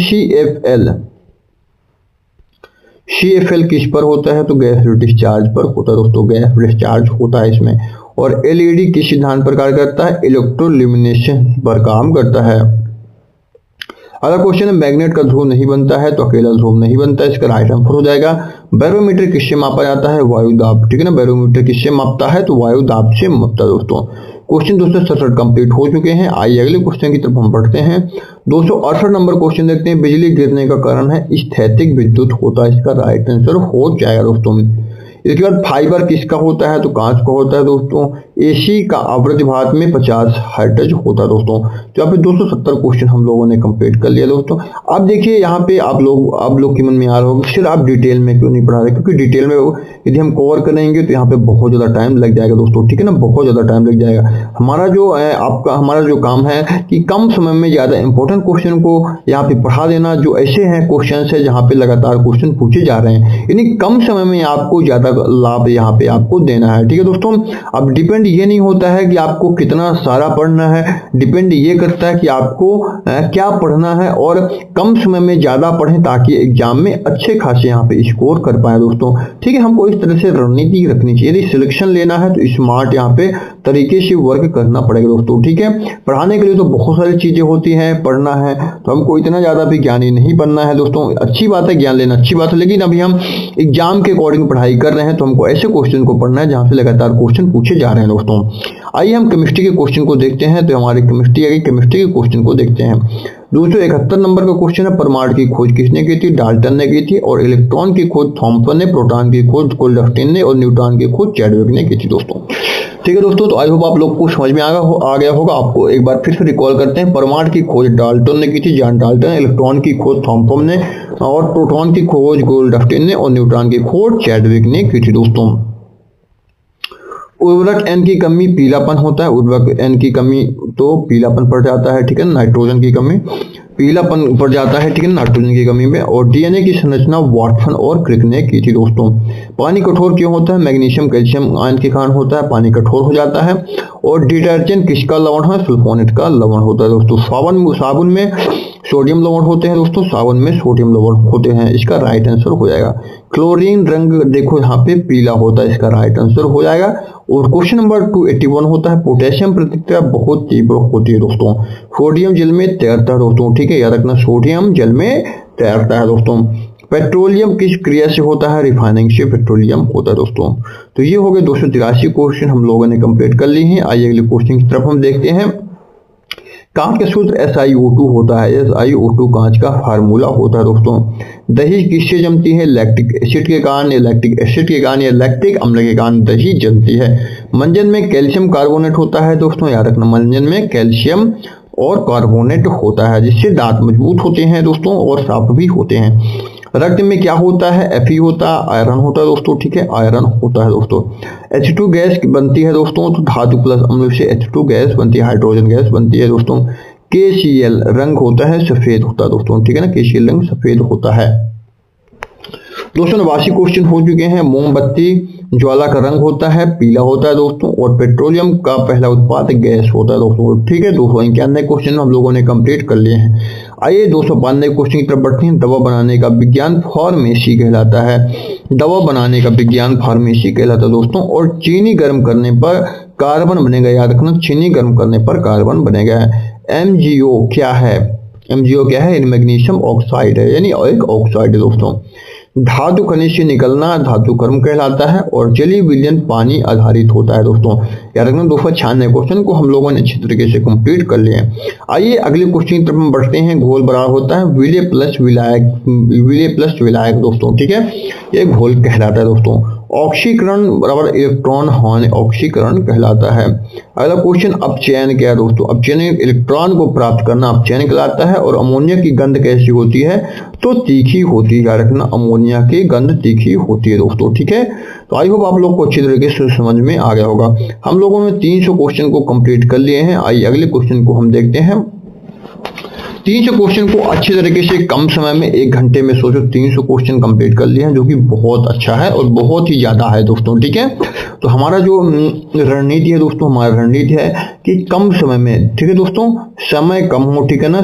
CFL किस पर होता है, तो गैस डिस्चार्ज पर होता है दोस्तों, गैस डिस्चार्ज होता है इसमें। और एलईडी किस सिद्धांत पर कार्य करता है, इलेक्ट्रोल्यूमिनेशन पर काम करता है। अगला क्वेश्चन है, मैग्नेट का ध्रुव नहीं बनता है, तो अकेला ध्रुव नहीं बनता है, इसका राइट आंसर हो जाएगा। बैरोमीटर किससे मापा जाता है, वायु दाब, ठीक है ना। बैरोमीटर किससे मापता है, तो वायु दाब से मापता है दोस्तों। क्वेश्चन 267 कंप्लीट हो चुके हैं। आइए अगले क्वेश्चन की तरफ हम बढ़ते हैं। 268 नंबर क्वेश्चन देखते हैं। बिजली गिरने का कारण है स्थैतिक विद्युत होता है, इसका राइट आंसर हो जाएगा दोस्तों। इसके बाद फाइबर किसका होता है, तो कांच का होता है दोस्तों। एसी का आवृत्ति भाग में 50 हर्ट्ज होता है दोस्तों। तो यहाँ पे 270 क्वेश्चन हम लोगों ने कंप्लीट कर लिया दोस्तों। अब देखिए यहाँ पे आप लोग के मन में आ रहा होगा फिर आप डिटेल में क्यों नहीं पढ़ा रहे, क्योंकि डिटेल में यदि हम कवर करेंगे तो यहाँ पे बहुत ज़्यादा टाइम लग जाएगा दोस्तों, ठीक है ना, बहुत ज़्यादा टाइम लग जाएगा। हमारा जो काम है कि कम समय में ज़्यादा इंपॉर्टेंट क्वेश्चन को यहाँ पे पढ़ा देना, जो ऐसे हैं क्वेश्चन है जहाँ पे लगातार क्वेश्चन पूछे जा रहे हैं, यानी कम समय में आपको ज़्यादा लाभ यहाँ पे आपको देना है, ठीक है दोस्तों। अब डिपेंड ये नहीं होता है कि आपको कितना सारा पढ़ना है, डिपेंड ये करता है कि आपको क्या पढ़ना है और कम समय में ज़्यादा पढ़ें ताकि एग्जाम में अच्छे खासे यहाँ पे स्कोर कर पाए दोस्तों, ठीक है। हमको इस तरह से रणनीति रखनी चाहिए। यदि सिलेक्शन लेना है तो स्मार्ट यहाँ पे तरीके से वर्क करना पड़ेगा दोस्तों, ठीक है। पढ़ाने के लिए तो बहुत सारी चीज़ें होती हैं, पढ़ना है तो हमको इतना ज़्यादा भी ज्ञानी नहीं बनना है दोस्तों। अच्छी बात है, ज्ञान लेना अच्छी बात है, लेकिन अभी हम एग्जाम के अकॉर्डिंग पढ़ाई कर रहे हैं तो हमको ऐसे क्वेश्चन को पढ़ना है जहाँ से लगातार क्वेश्चन पूछे जा रहे हैं दोस्तों। आइए हम केमिस्ट्री के क्वेश्चन को देखते हैं। तो हमारी केमिस्ट्री के क्वेश्चन को देखते हैं। 271 नंबर का क्वेश्चन है, परमाणु की खोज किसने की थी, डाल्टन ने की थी। और इलेक्ट्रॉन की खोज थॉम्पसन ने, प्रोटॉन की खोज गोल्डस्टीन ने और न्यूट्रॉन की खोज चैडविक ने की थी दोस्तों, ठीक है दोस्तों। तो आई होप आप लोग को समझ में आ गया होगा। आपको एक बार फिर से रिकॉल करते हैं। परमाणु की खोज डाल्टन ने की थी, जॉन डाल्टन। इलेक्ट्रॉन की खोज थॉम्पसन ने और प्रोटॉन की खोज गोल्डस्टीन ने और न्यूट्रॉन की खोज चैडविक ने की थी दोस्तों। उर्वरक N की कमी पीलापन होता है, उर्वरक N की कमी तो पीलापन पड़ जाता है, ठीक है। नाइट्रोजन की कमी पीलापन पड़ जाता है, ठीक है, नाइट्रोजन की कमी में। और डीएनए की संरचना वाटसन और क्रिक ने की थी दोस्तों। पानी कठोर क्यों होता है, मैग्नीशियम कैल्शियम आयन के कारण होता है, पानी कठोर हो जाता है। और डिटर्जेंट किसका लवण है, सल्फोनेट का लवण होता है दोस्तों। साबुन में सोडियम लवण होते हैं दोस्तों, साबुन में सोडियम लवण होते हैं, इसका राइट आंसर हो जाएगा। क्लोरीन रंग देखो यहाँ पे पीला होता है, इसका राइट आंसर हो जाएगा। और क्वेश्चन नंबर 281 होता है, पोटेशियम प्रतिक्रिया बहुत तीव्र होती है दोस्तों। सोडियम जल में तैरता है दोस्तों, ठीक है, याद रखना, सोडियम जल में तैरता है दोस्तों। पेट्रोलियम किस क्रिया से होता है, रिफाइनिंग से पेट्रोलियम होता है दोस्तों। तो ये हो गए 283 क्वेश्चन हम लोगों ने कंप्लीट कर लिए हैं। आइए अगले क्वेश्चन की तरफ हम देखते हैं। कांच का सूत्र SiO2 होता है, SiO2 कांच का फार्मूला होता है दोस्तों। दही किससे जमती है, लैक्टिक एसिड के कारण, या लैक्टिक एसिड के कारण या लैक्टिक अम्ल के कारण दही जमती है। मंजन में कैल्शियम कार्बोनेट होता है दोस्तों, याद रखना, मंजन में कैल्शियम और कार्बोनेट होता है, जिससे दांत मजबूत होते हैं दोस्तों और साफ भी होते हैं। रक्त में क्या होता है, Fe होता है, आयरन होता है दोस्तों, ठीक है, आयरन होता है दोस्तों। H2 गैस बनती है दोस्तों, तो धातु प्लस अम्ल से H2 गैस बनती है, हाइड्रोजन गैस बनती है दोस्तों। KCl रंग होता है सफेद होता है दोस्तों, ठीक है ना, KCl रंग सफेद होता है। 289 क्वेश्चन हो चुके हैं। मोमबत्ती ज्वाला का रंग होता है पीला होता है दोस्तों, और पेट्रोलियम का पहला उत्पाद गैस होता है दोस्तों, ठीक है। 291 क्वेश्चन हम लोगों ने कंप्लीट कर लिए हैं। आइए 292 क्वेश्चन की तरफ बढ़ते हैं। दवा बनाने का विज्ञान फार्मेसी कहलाता है, दवा बनाने का विज्ञान फार्मेसी कहलाता है दोस्तों। और चीनी गर्म करने पर कार्बन बनेगा, याद रखना, चीनी गर्म करने पर कार्बन बनेगा। MgO क्या है, MgO क्या है, मैग्नीशियम ऑक्साइड है, यानी एक ऑक्साइड है दोस्तों। धातु खनिज से निकलना धातु कर्म कहलाता है और जलीय विलयन पानी आधारित होता है दोस्तों। याद रखना 296 क्वेश्चन को हम लोगों ने अच्छी तरीके से कंप्लीट कर लिए हैं। आइए अगले क्वेश्चन की तरफ हम बढ़ते हैं। घोल बराबर होता है विलय प्लस विलायक दोस्तों, ठीक है, ये घोल कहलाता है दोस्तों। ऑक्सीकरण बराबर इलेक्ट्रॉन हानि ऑक्सीकरण कहलाता है। अगला क्वेश्चन अपचयन क्या है दोस्तों? अपचयन इलेक्ट्रॉन को प्राप्त करना अपचयन कहलाता है। और अमोनिया की गंध कैसी होती है? तो तीखी होती है। याद रखना अमोनिया की गंध तीखी होती है दोस्तों, ठीक है। तो आई होप आप लोग को अच्छी तरीके से समझ में आ गया होगा। हम लोगों ने 300 क्वेश्चन को कंप्लीट कर लिए हैं। आइए अगले क्वेश्चन को हम देखते हैं। 300 क्वेश्चन को अच्छे तरीके से कम समय में 1 घंटे में सोचो 300 क्वेश्चन कंप्लीट कर लिए हैं, जो कि बहुत अच्छा है और बहुत ही ज्यादा है दोस्तों, ठीक है। तो हमारा जो रणनीति है दोस्तों, हमारा रणनीति है कि कम समय में, ठीक है दोस्तों, समय कम हो, ठीक है ना,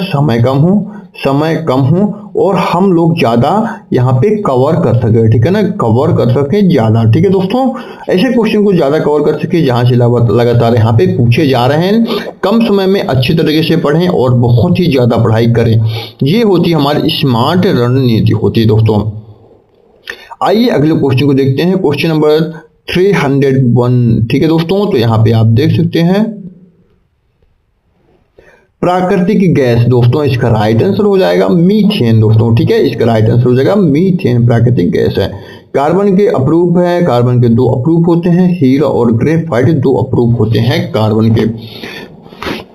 समय कम हो और हम लोग ज्यादा यहाँ पे कवर कर सके, ठीक है ना, कवर कर सके ज्यादा, ठीक है दोस्तों। ऐसे क्वेश्चन को ज्यादा कवर कर सके जहां से लगातार यहाँ पे पूछे जा रहे हैं। कम समय में अच्छे तरीके से पढ़ें और बहुत ही ज्यादा पढ़ाई करें। ये होती है हमारी स्मार्ट रणनीति होती है दोस्तों। आइए अगले क्वेश्चन को देखते हैं। क्वेश्चन नंबर 301, ठीक है दोस्तों। तो यहाँ पे आप देख सकते हैं प्राकृतिक गैस दोस्तों, इसका राइट आंसर हो जाएगा मीथेन दोस्तों, ठीक है, इसका राइट आंसर हो जाएगा मीथेन। प्राकृतिक गैस है। कार्बन के अप्रूप है, कार्बन के 2 अप्रूप होते हैं, हीरा और ग्रेफाइट 2 अप्रूप होते हैं कार्बन के।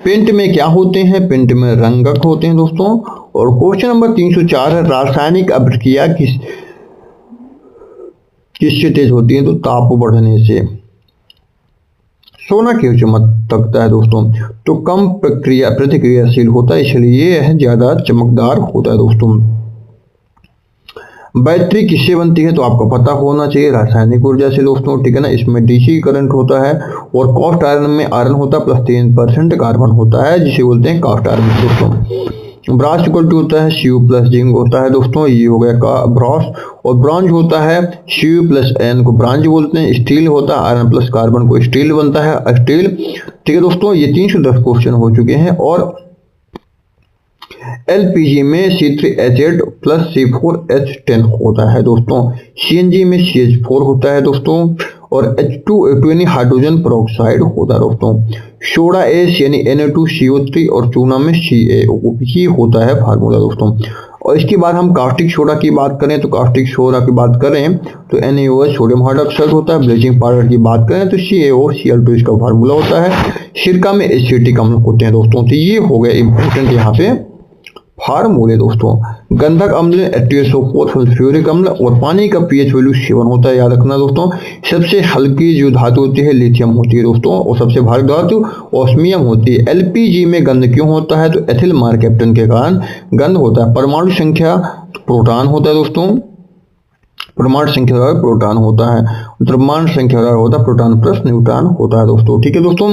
पेंट में क्या होते हैं? पेंट में रंगक होते हैं दोस्तों। और क्वेश्चन नंबर 304 है रासायनिक अभिक्रिया किससे तेज होती है? तो ताप बढ़ने से। सोना क्यों चमकता है दोस्तों? तो कम प्रतिक्रियाशील होता है, इसलिए यह ज्यादा चमकदार होता है दोस्तों। बैटरी किससे बनती है? तो आपको पता होना चाहिए रासायनिक ऊर्जा से दोस्तों, ठीक है ना। इसमें डीसी करंट होता है और कास्ट आयरन में आयरन होता है प्लस 3% कार्बन होता है, जिसे बोलते हैं कास्ट आयरन दोस्तों। ब्रास इक्वल टू होता है Cu प्लस जिंक होता है दोस्तों, ये हो गया का ब्रास। और ब्रॉन्ज होता है Cu प्लस N को ब्रॉन्ज बोलते हैं। स्टील होता है आयरन प्लस कार्बन को स्टील बनता है स्टील, ठीक है दोस्तों। ये 310 क्वेश्चन हो चुके हैं। और LPG में C3H8 प्लस C4H10 होता है दोस्तों। CNG में CH4 होता है दोस्तों। और H2O2 यानी हाइड्रोजन पेरोक्साइड होता है दोस्तों। सोडा एस यानी Na2CO3 और चूना में CaO, ये होता है फार्मूला दोस्तों। और इसके बाद हम कास्टिक सोडा की बात करें तो कास्टिक सोडा की बात करें तो NaOH सोडियम हाइड्रोक्साइड होता है। ब्लीचिंग पाउडर की बात करें तो CaOCl2 इसका फार्मूला होता है। सिरका में एसिटिक अम्ल होते हैं दोस्तों। तो ये हो गया इंपॉर्टेंट यहाँ पे फार्मूले दोस्तों। गंधक अम्ल H2SO4 सल्फ्यूरिक अम्ल और पानी का pH वैल्यू 7 होता है, याद रखना दोस्तों। सबसे हल्की जो धातु होती है लिथियम होती है दोस्तों, और सबसे भारी धातु ऑस्मियम होती है। LPG में गंध क्यों होता है? तो एथिल मार्केप्टन के कारण गंध होता है। परमाणु संख्या प्रोटॉन होता है दोस्तों, परमाणु संख्या प्रोटॉन होता है। द्रव्यमान संख्या होता है प्रोटॉन प्लस न्यूट्रॉन होता है दोस्तों, ठीक है दोस्तों।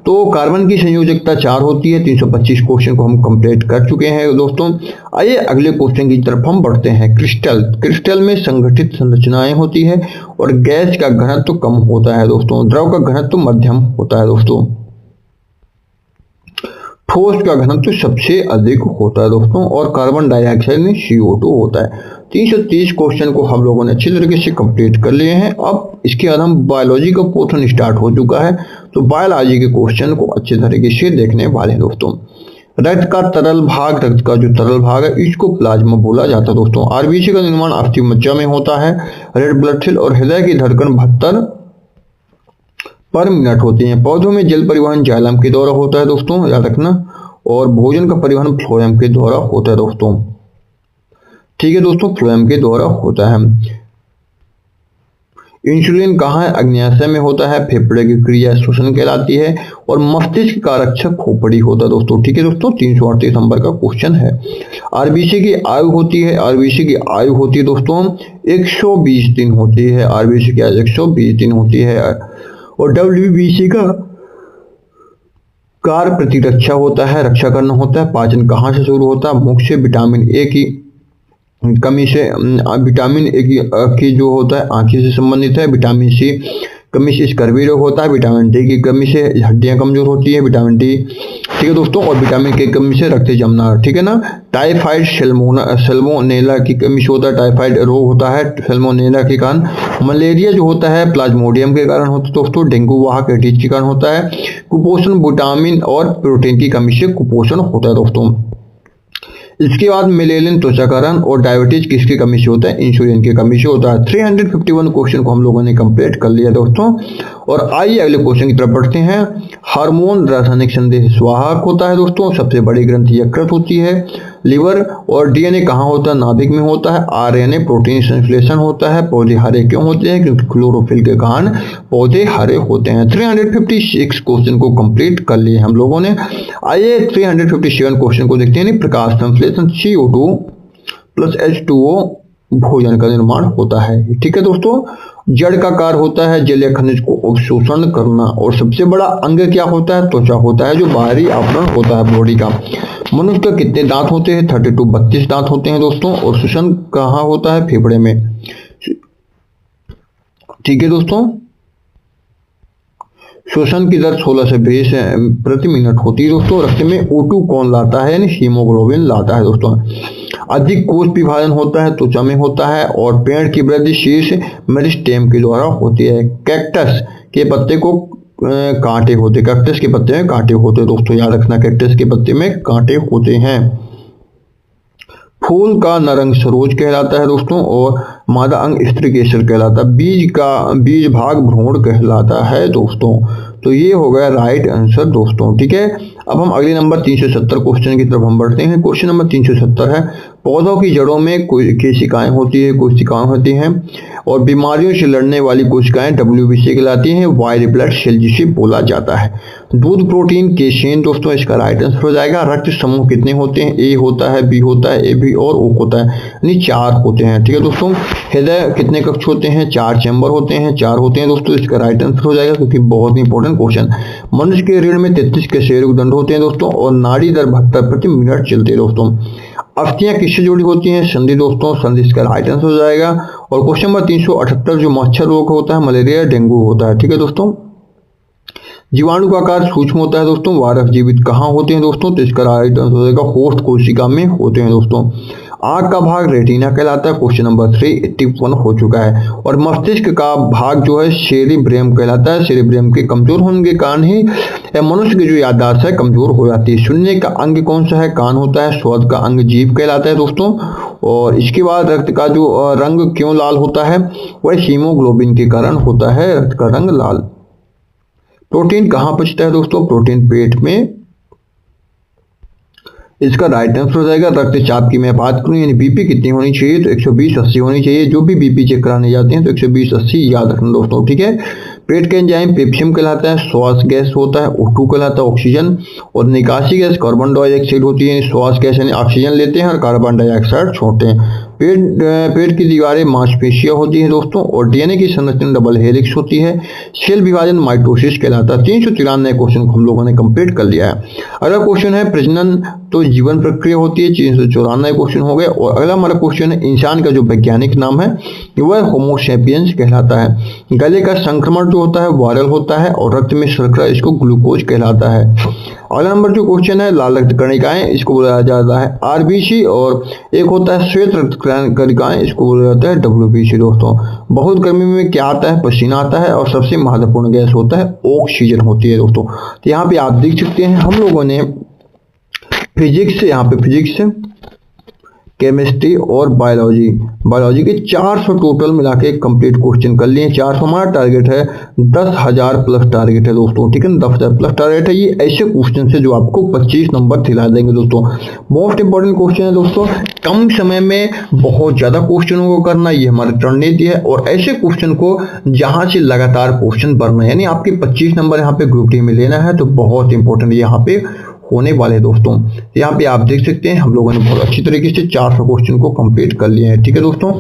तो कार्बन की संयोजकता 4 होती है। 325 क्वेश्चन को हम कंप्लीट कर चुके हैं दोस्तों। आइए अगले क्वेश्चन की तरफ हम बढ़ते हैं। क्रिस्टल में संगठित संरचनाएं होती है और गैस का घनत्व कम होता है दोस्तों। द्रव का घनत्व मध्यम होता है दोस्तों। ठोस का घनत्व सबसे अधिक होता है दोस्तों। और कार्बन डाइऑक्साइड में CO2 होता है। 330 क्वेश्चन को हम लोगों ने अच्छी तरीके से कंप्लीट कर लिए हैं। अब इसके बाद हम बायोलॉजी का पोर्शन स्टार्ट हो चुका है, तो बायोलॉजी के क्वेश्चन को अच्छे तरीके से देखने वाले हैं दोस्तों। रक्त का तरल भाग, रक्त का जो तरल भाग है इसको प्लाज्मा बोला जाता है दोस्तों। आरबीसी का निर्माण अस्थि मज्जा में होता है। रेड ब्लड सेल और हृदय की धड़कन 72 पर मिनट होती है। पौधों में जल परिवहन जाइलम के द्वारा होता है दोस्तों, याद रखना। और भोजन का परिवहन फ्लोएम के द्वारा होता है दोस्तों, ठीक है दोस्तों, फ्लोएम के द्वारा होता है। इंसुलिन कहाँ है? अग्न्याशय में होता है। फेफड़े की क्रिया श्वसन कहलाती है। और मस्तिष्क का रक्षक खोपड़ी होता है दोस्तों, ठीक है दोस्तों। 338 नंबर का क्वेश्चन है। आरबीसी की आयु होती है, आरबीसी की आयु होती है दोस्तों 120 दिन होती है। आरबीसी की आयु 120 दिन होती है। और डब्ल्यूबीसी का कार्य प्रतिरक्षा होता है, रक्षा करना होता है। पाचन कहाँ से शुरू होता है? मुख से। विटामिन ए की कमी से, विटामिन ए की जो होता है आंखें से संबंधित है। विटामिन सी कमी से स्कर्वी रोग होता है, विटामिन डी की कमी से हड्डियां कमजोर होती है, विटामिन डी, ठीक है दोस्तों, और विटामिन के कमी से रक्त जमना, ठीक है ना। टाइफाइड सैल्मोनेला की कमी से होता है, टाइफाइड रोग होता है सैल्मोनेला के कारण। मलेरिया जो होता है प्लाज्मोडियम के कारण होता है दोस्तों। डेंगू वाहक एडिस के कारण होता है। कुपोषण विटामिन और प्रोटीन की कमी से कुपोषण होता है दोस्तों। इसके बाद मिलेनियन त्वचाकरण और डायबिटीज किसकी कमी से होता है, इंसुलिन की कमी से होता है। 351 क्वेश्चन को हम लोगों ने कंप्लीट कर लिया दोस्तों। और आइए अगले क्वेश्चन की तरफ बढ़ते हैं। हार्मोन रासायनिक संदेश वाहक होता है दोस्तों। सबसे बड़ी ग्रंथि यकृत होती है। लिवर और डीएनए कहाँ होता है, नाभिक में होता है। आरएनए प्रोटीन संश्लेषण होता है। पौधे हरे क्यों होते हैं, क्योंकि क्लोरोफिल के कारण पौधे हरे होते हैं। 356 क्वेश्चन को कंप्लीट कर लिए हम लोगों ने। आइए 357 क्वेश्चन को देखते हैं। प्रकाश संश्लेषण CO2 प्लस H2O भोजन का निर्माण होता है, ठीक है दोस्तों। जड़ का कार्य होता है जलीय खनिज को अवशोषण करना। और सबसे बड़ा अंग क्या होता है, त्वचा होता है, जो बाहरी आवरण होता है बॉडी का। मनुष्य का कितने दांत होते हैं, 32 दांत होते हैं दोस्तों। और श्वसन कहाँ होता है, फेफड़े में, ठीक है दोस्तों। श्वसन की दर 16 से 20 प्रति मिनट होती है दोस्तों। रक्त में O2 कौन लाता है, यानी हीमोग्लोबिन लाता है दोस्तों। अधिक कोश विभाजन होता है त्वचा में होता है। और पेड़ की वृद्धि शीर्ष मेरिस्टेम के द्वारा होती है। कैक्टस के पत्ते को कांटे होते, कैक्टस के पत्ते में कांटे होते हैं दोस्तों, याद रखना, कैक्टस के पत्ते में कांटे होते हैं। फूल का नरंग सरोज कहलाता है दोस्तों। और मादा अंग स्त्री केसर कहलाता है। बीज भाग भ्रूण कहलाता है दोस्तों। तो ये हो गया राइट आंसर दोस्तों, ठीक है। अब हम अगले नंबर 370 क्वेश्चन की तरफ हम बढ़ते हैं। क्वेश्चन नंबर 370 है, पौधों की जड़ों में कोशिकाएं होती है, कोशिकाएं होती हैं। और बीमारियों से लड़ने वाली कोशिकाएं WBC कहलाती हैं। वाइट ब्लड सेल जिसे बोला जाता है। दूध प्रोटीन केसेन दोस्तों इसका राइट आंसर हो जाएगा। रक्त समूह कितने होते हैं, A होता है, B होता है, AB और O होता है, यानी 4 होते हैं, ठीक है दोस्तों। हृदय कितने कक्ष होते हैं, 4 चैम्बर होते हैं, 4 होते हैं दोस्तों। इसका राइट आंसर हो जाएगा, क्योंकि बहुत ही इंपॉर्टेंट क्वेश्चन। मनुष्य के रीढ़ में 33 के शेरुदंड होते हैं दोस्तों। और नाड़ी दर 72 प्रति मिनट चलती है दोस्तों। अस्थियां किससे जुड़ी होती हैं, संधि दोस्तों। संधि इसका राइट आंसर हो जाएगा। और क्वेश्चन नंबर 378 जो मच्छर रोग होता है, मलेरिया डेंगू होता है, ठीक है दोस्तों। जीवाणु का आकार सूक्ष्म होता है दोस्तों। वारक जीवित कहाँ होते हैं दोस्तों, तो इसका राइट आंसर हो जाएगा होस्ट कोशिका में होते हैं दोस्तों। आंख का भाग रेटिना कहलाता है। क्वेश्चन नंबर 381 हो चुका है। और मस्तिष्क का भाग जो है सेरिब्रम कहलाता है। सेरिब्रम के कमजोर होने के कारण ही मनुष्य की जो याददाश्त है कमजोर हो जाती है। सुनने का अंग कौन सा है, कान होता है। स्वाद का अंग जीभ कहलाता है दोस्तों। और इसके बाद रक्त का जो रंग क्यों लाल होता है, वह हीमोग्लोबिन के कारण होता है रक्त का रंग लाल। प्रोटीन कहाँ पचता है दोस्तों, प्रोटीन पेट में। इसका राइट आंसर हो जाएगा। रक्तचाप की मैं बात करूं, यानी बीपी कितनी होनी चाहिए, तो 120/80 होनी चाहिए। जो भी बीपी चेक कराने जाते हैं तो 120/80 याद रखना दोस्तों, ठीक है। पेट के एंजाइम पेप्सियम कहलाता है। श्वास गैस होता है O2 कहलाता है, ऑक्सीजन। और निकासी गैस कार्बन डाइऑक्साइड होती है। श्वास गैस यानी ऑक्सीजन लेते हैं और कार्बन डाइऑक्साइड छोड़ते हैं। पेट की दीवारें मांसपेशियां होती हैं दोस्तों। और डीएनए की संरचना डबल हेलिक्स होती है। सेल विभाजन माइटोसिस कहलाता है। 393 क्वेश्चन को हम लोगों ने कंप्लीट कर लिया है। अगला क्वेश्चन है प्रजनन तो जीवन प्रक्रिया होती है। 394 क्वेश्चन हो गए। और अगला हमारा क्वेश्चन है इंसान का जो वैज्ञानिक नाम है वह होमो सैपियंस कहलाता है। गले का संक्रमण जो होता है वायरल होता है। और रक्त में शर्करा इसको ग्लूकोज कहलाता है। अगला नंबर जो क्वेश्चन है लाल रक्त कणिकाएं इसको बोला जाता है RBC। और एक होता है श्वेत रक्त कणिकाएं इसको बोला जाता है WBC दोस्तों। बहुत गर्मी में क्या आता है, पसीना आता है। और सबसे महत्वपूर्ण गैस होता है ऑक्सीजन होती है दोस्तों। तो यहाँ पे आप देख सकते हैं हम लोगों ने फिजिक्स, यहाँ पे फिजिक्स, केमिस्ट्री और बायोलॉजी के 400 टोटल मिला के कंप्लीट क्वेश्चन कर लिए। 400 हमारा टारगेट है, 10,000 प्लस टारगेट है दोस्तों, ठीक है। 10,000 प्लस टारगेट है। ये ऐसे क्वेश्चन से जो आपको 25 नंबर दिला देंगे दोस्तों। मोस्ट इंपॉर्टेंट क्वेश्चन है दोस्तों। कम समय में बहुत ज्यादा क्वेश्चनों को करना, ये हमारी रणनीति है। और ऐसे क्वेश्चन को जहां से लगातार क्वेश्चन बढ़ना है, यानी आपके 25 नंबर यहाँ पे ग्रुप डी में लेना है, तो बहुत इंपॉर्टेंट यहाँ पे होने वाले दोस्तों। यहाँ पे आप देख सकते हैं हम लोगों ने बहुत अच्छी तरीके से 400 क्वेश्चन को कंप्लीट कर लिए हैं, ठीक है दोस्तों।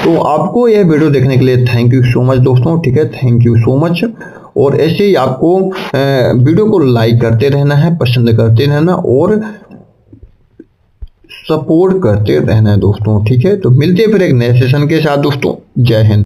तो आपको यह वीडियो देखने के लिए थैंक यू सो मच दोस्तों, ठीक है, थैंक यू सो मच। और ऐसे ही आपको वीडियो को लाइक करते रहना है, पसंद करते रहना और सपोर्ट करते रहना है दोस्तों, ठीक है। तो मिलते हैं फिर एक नए सेशन के साथ दोस्तों। जय हिंद।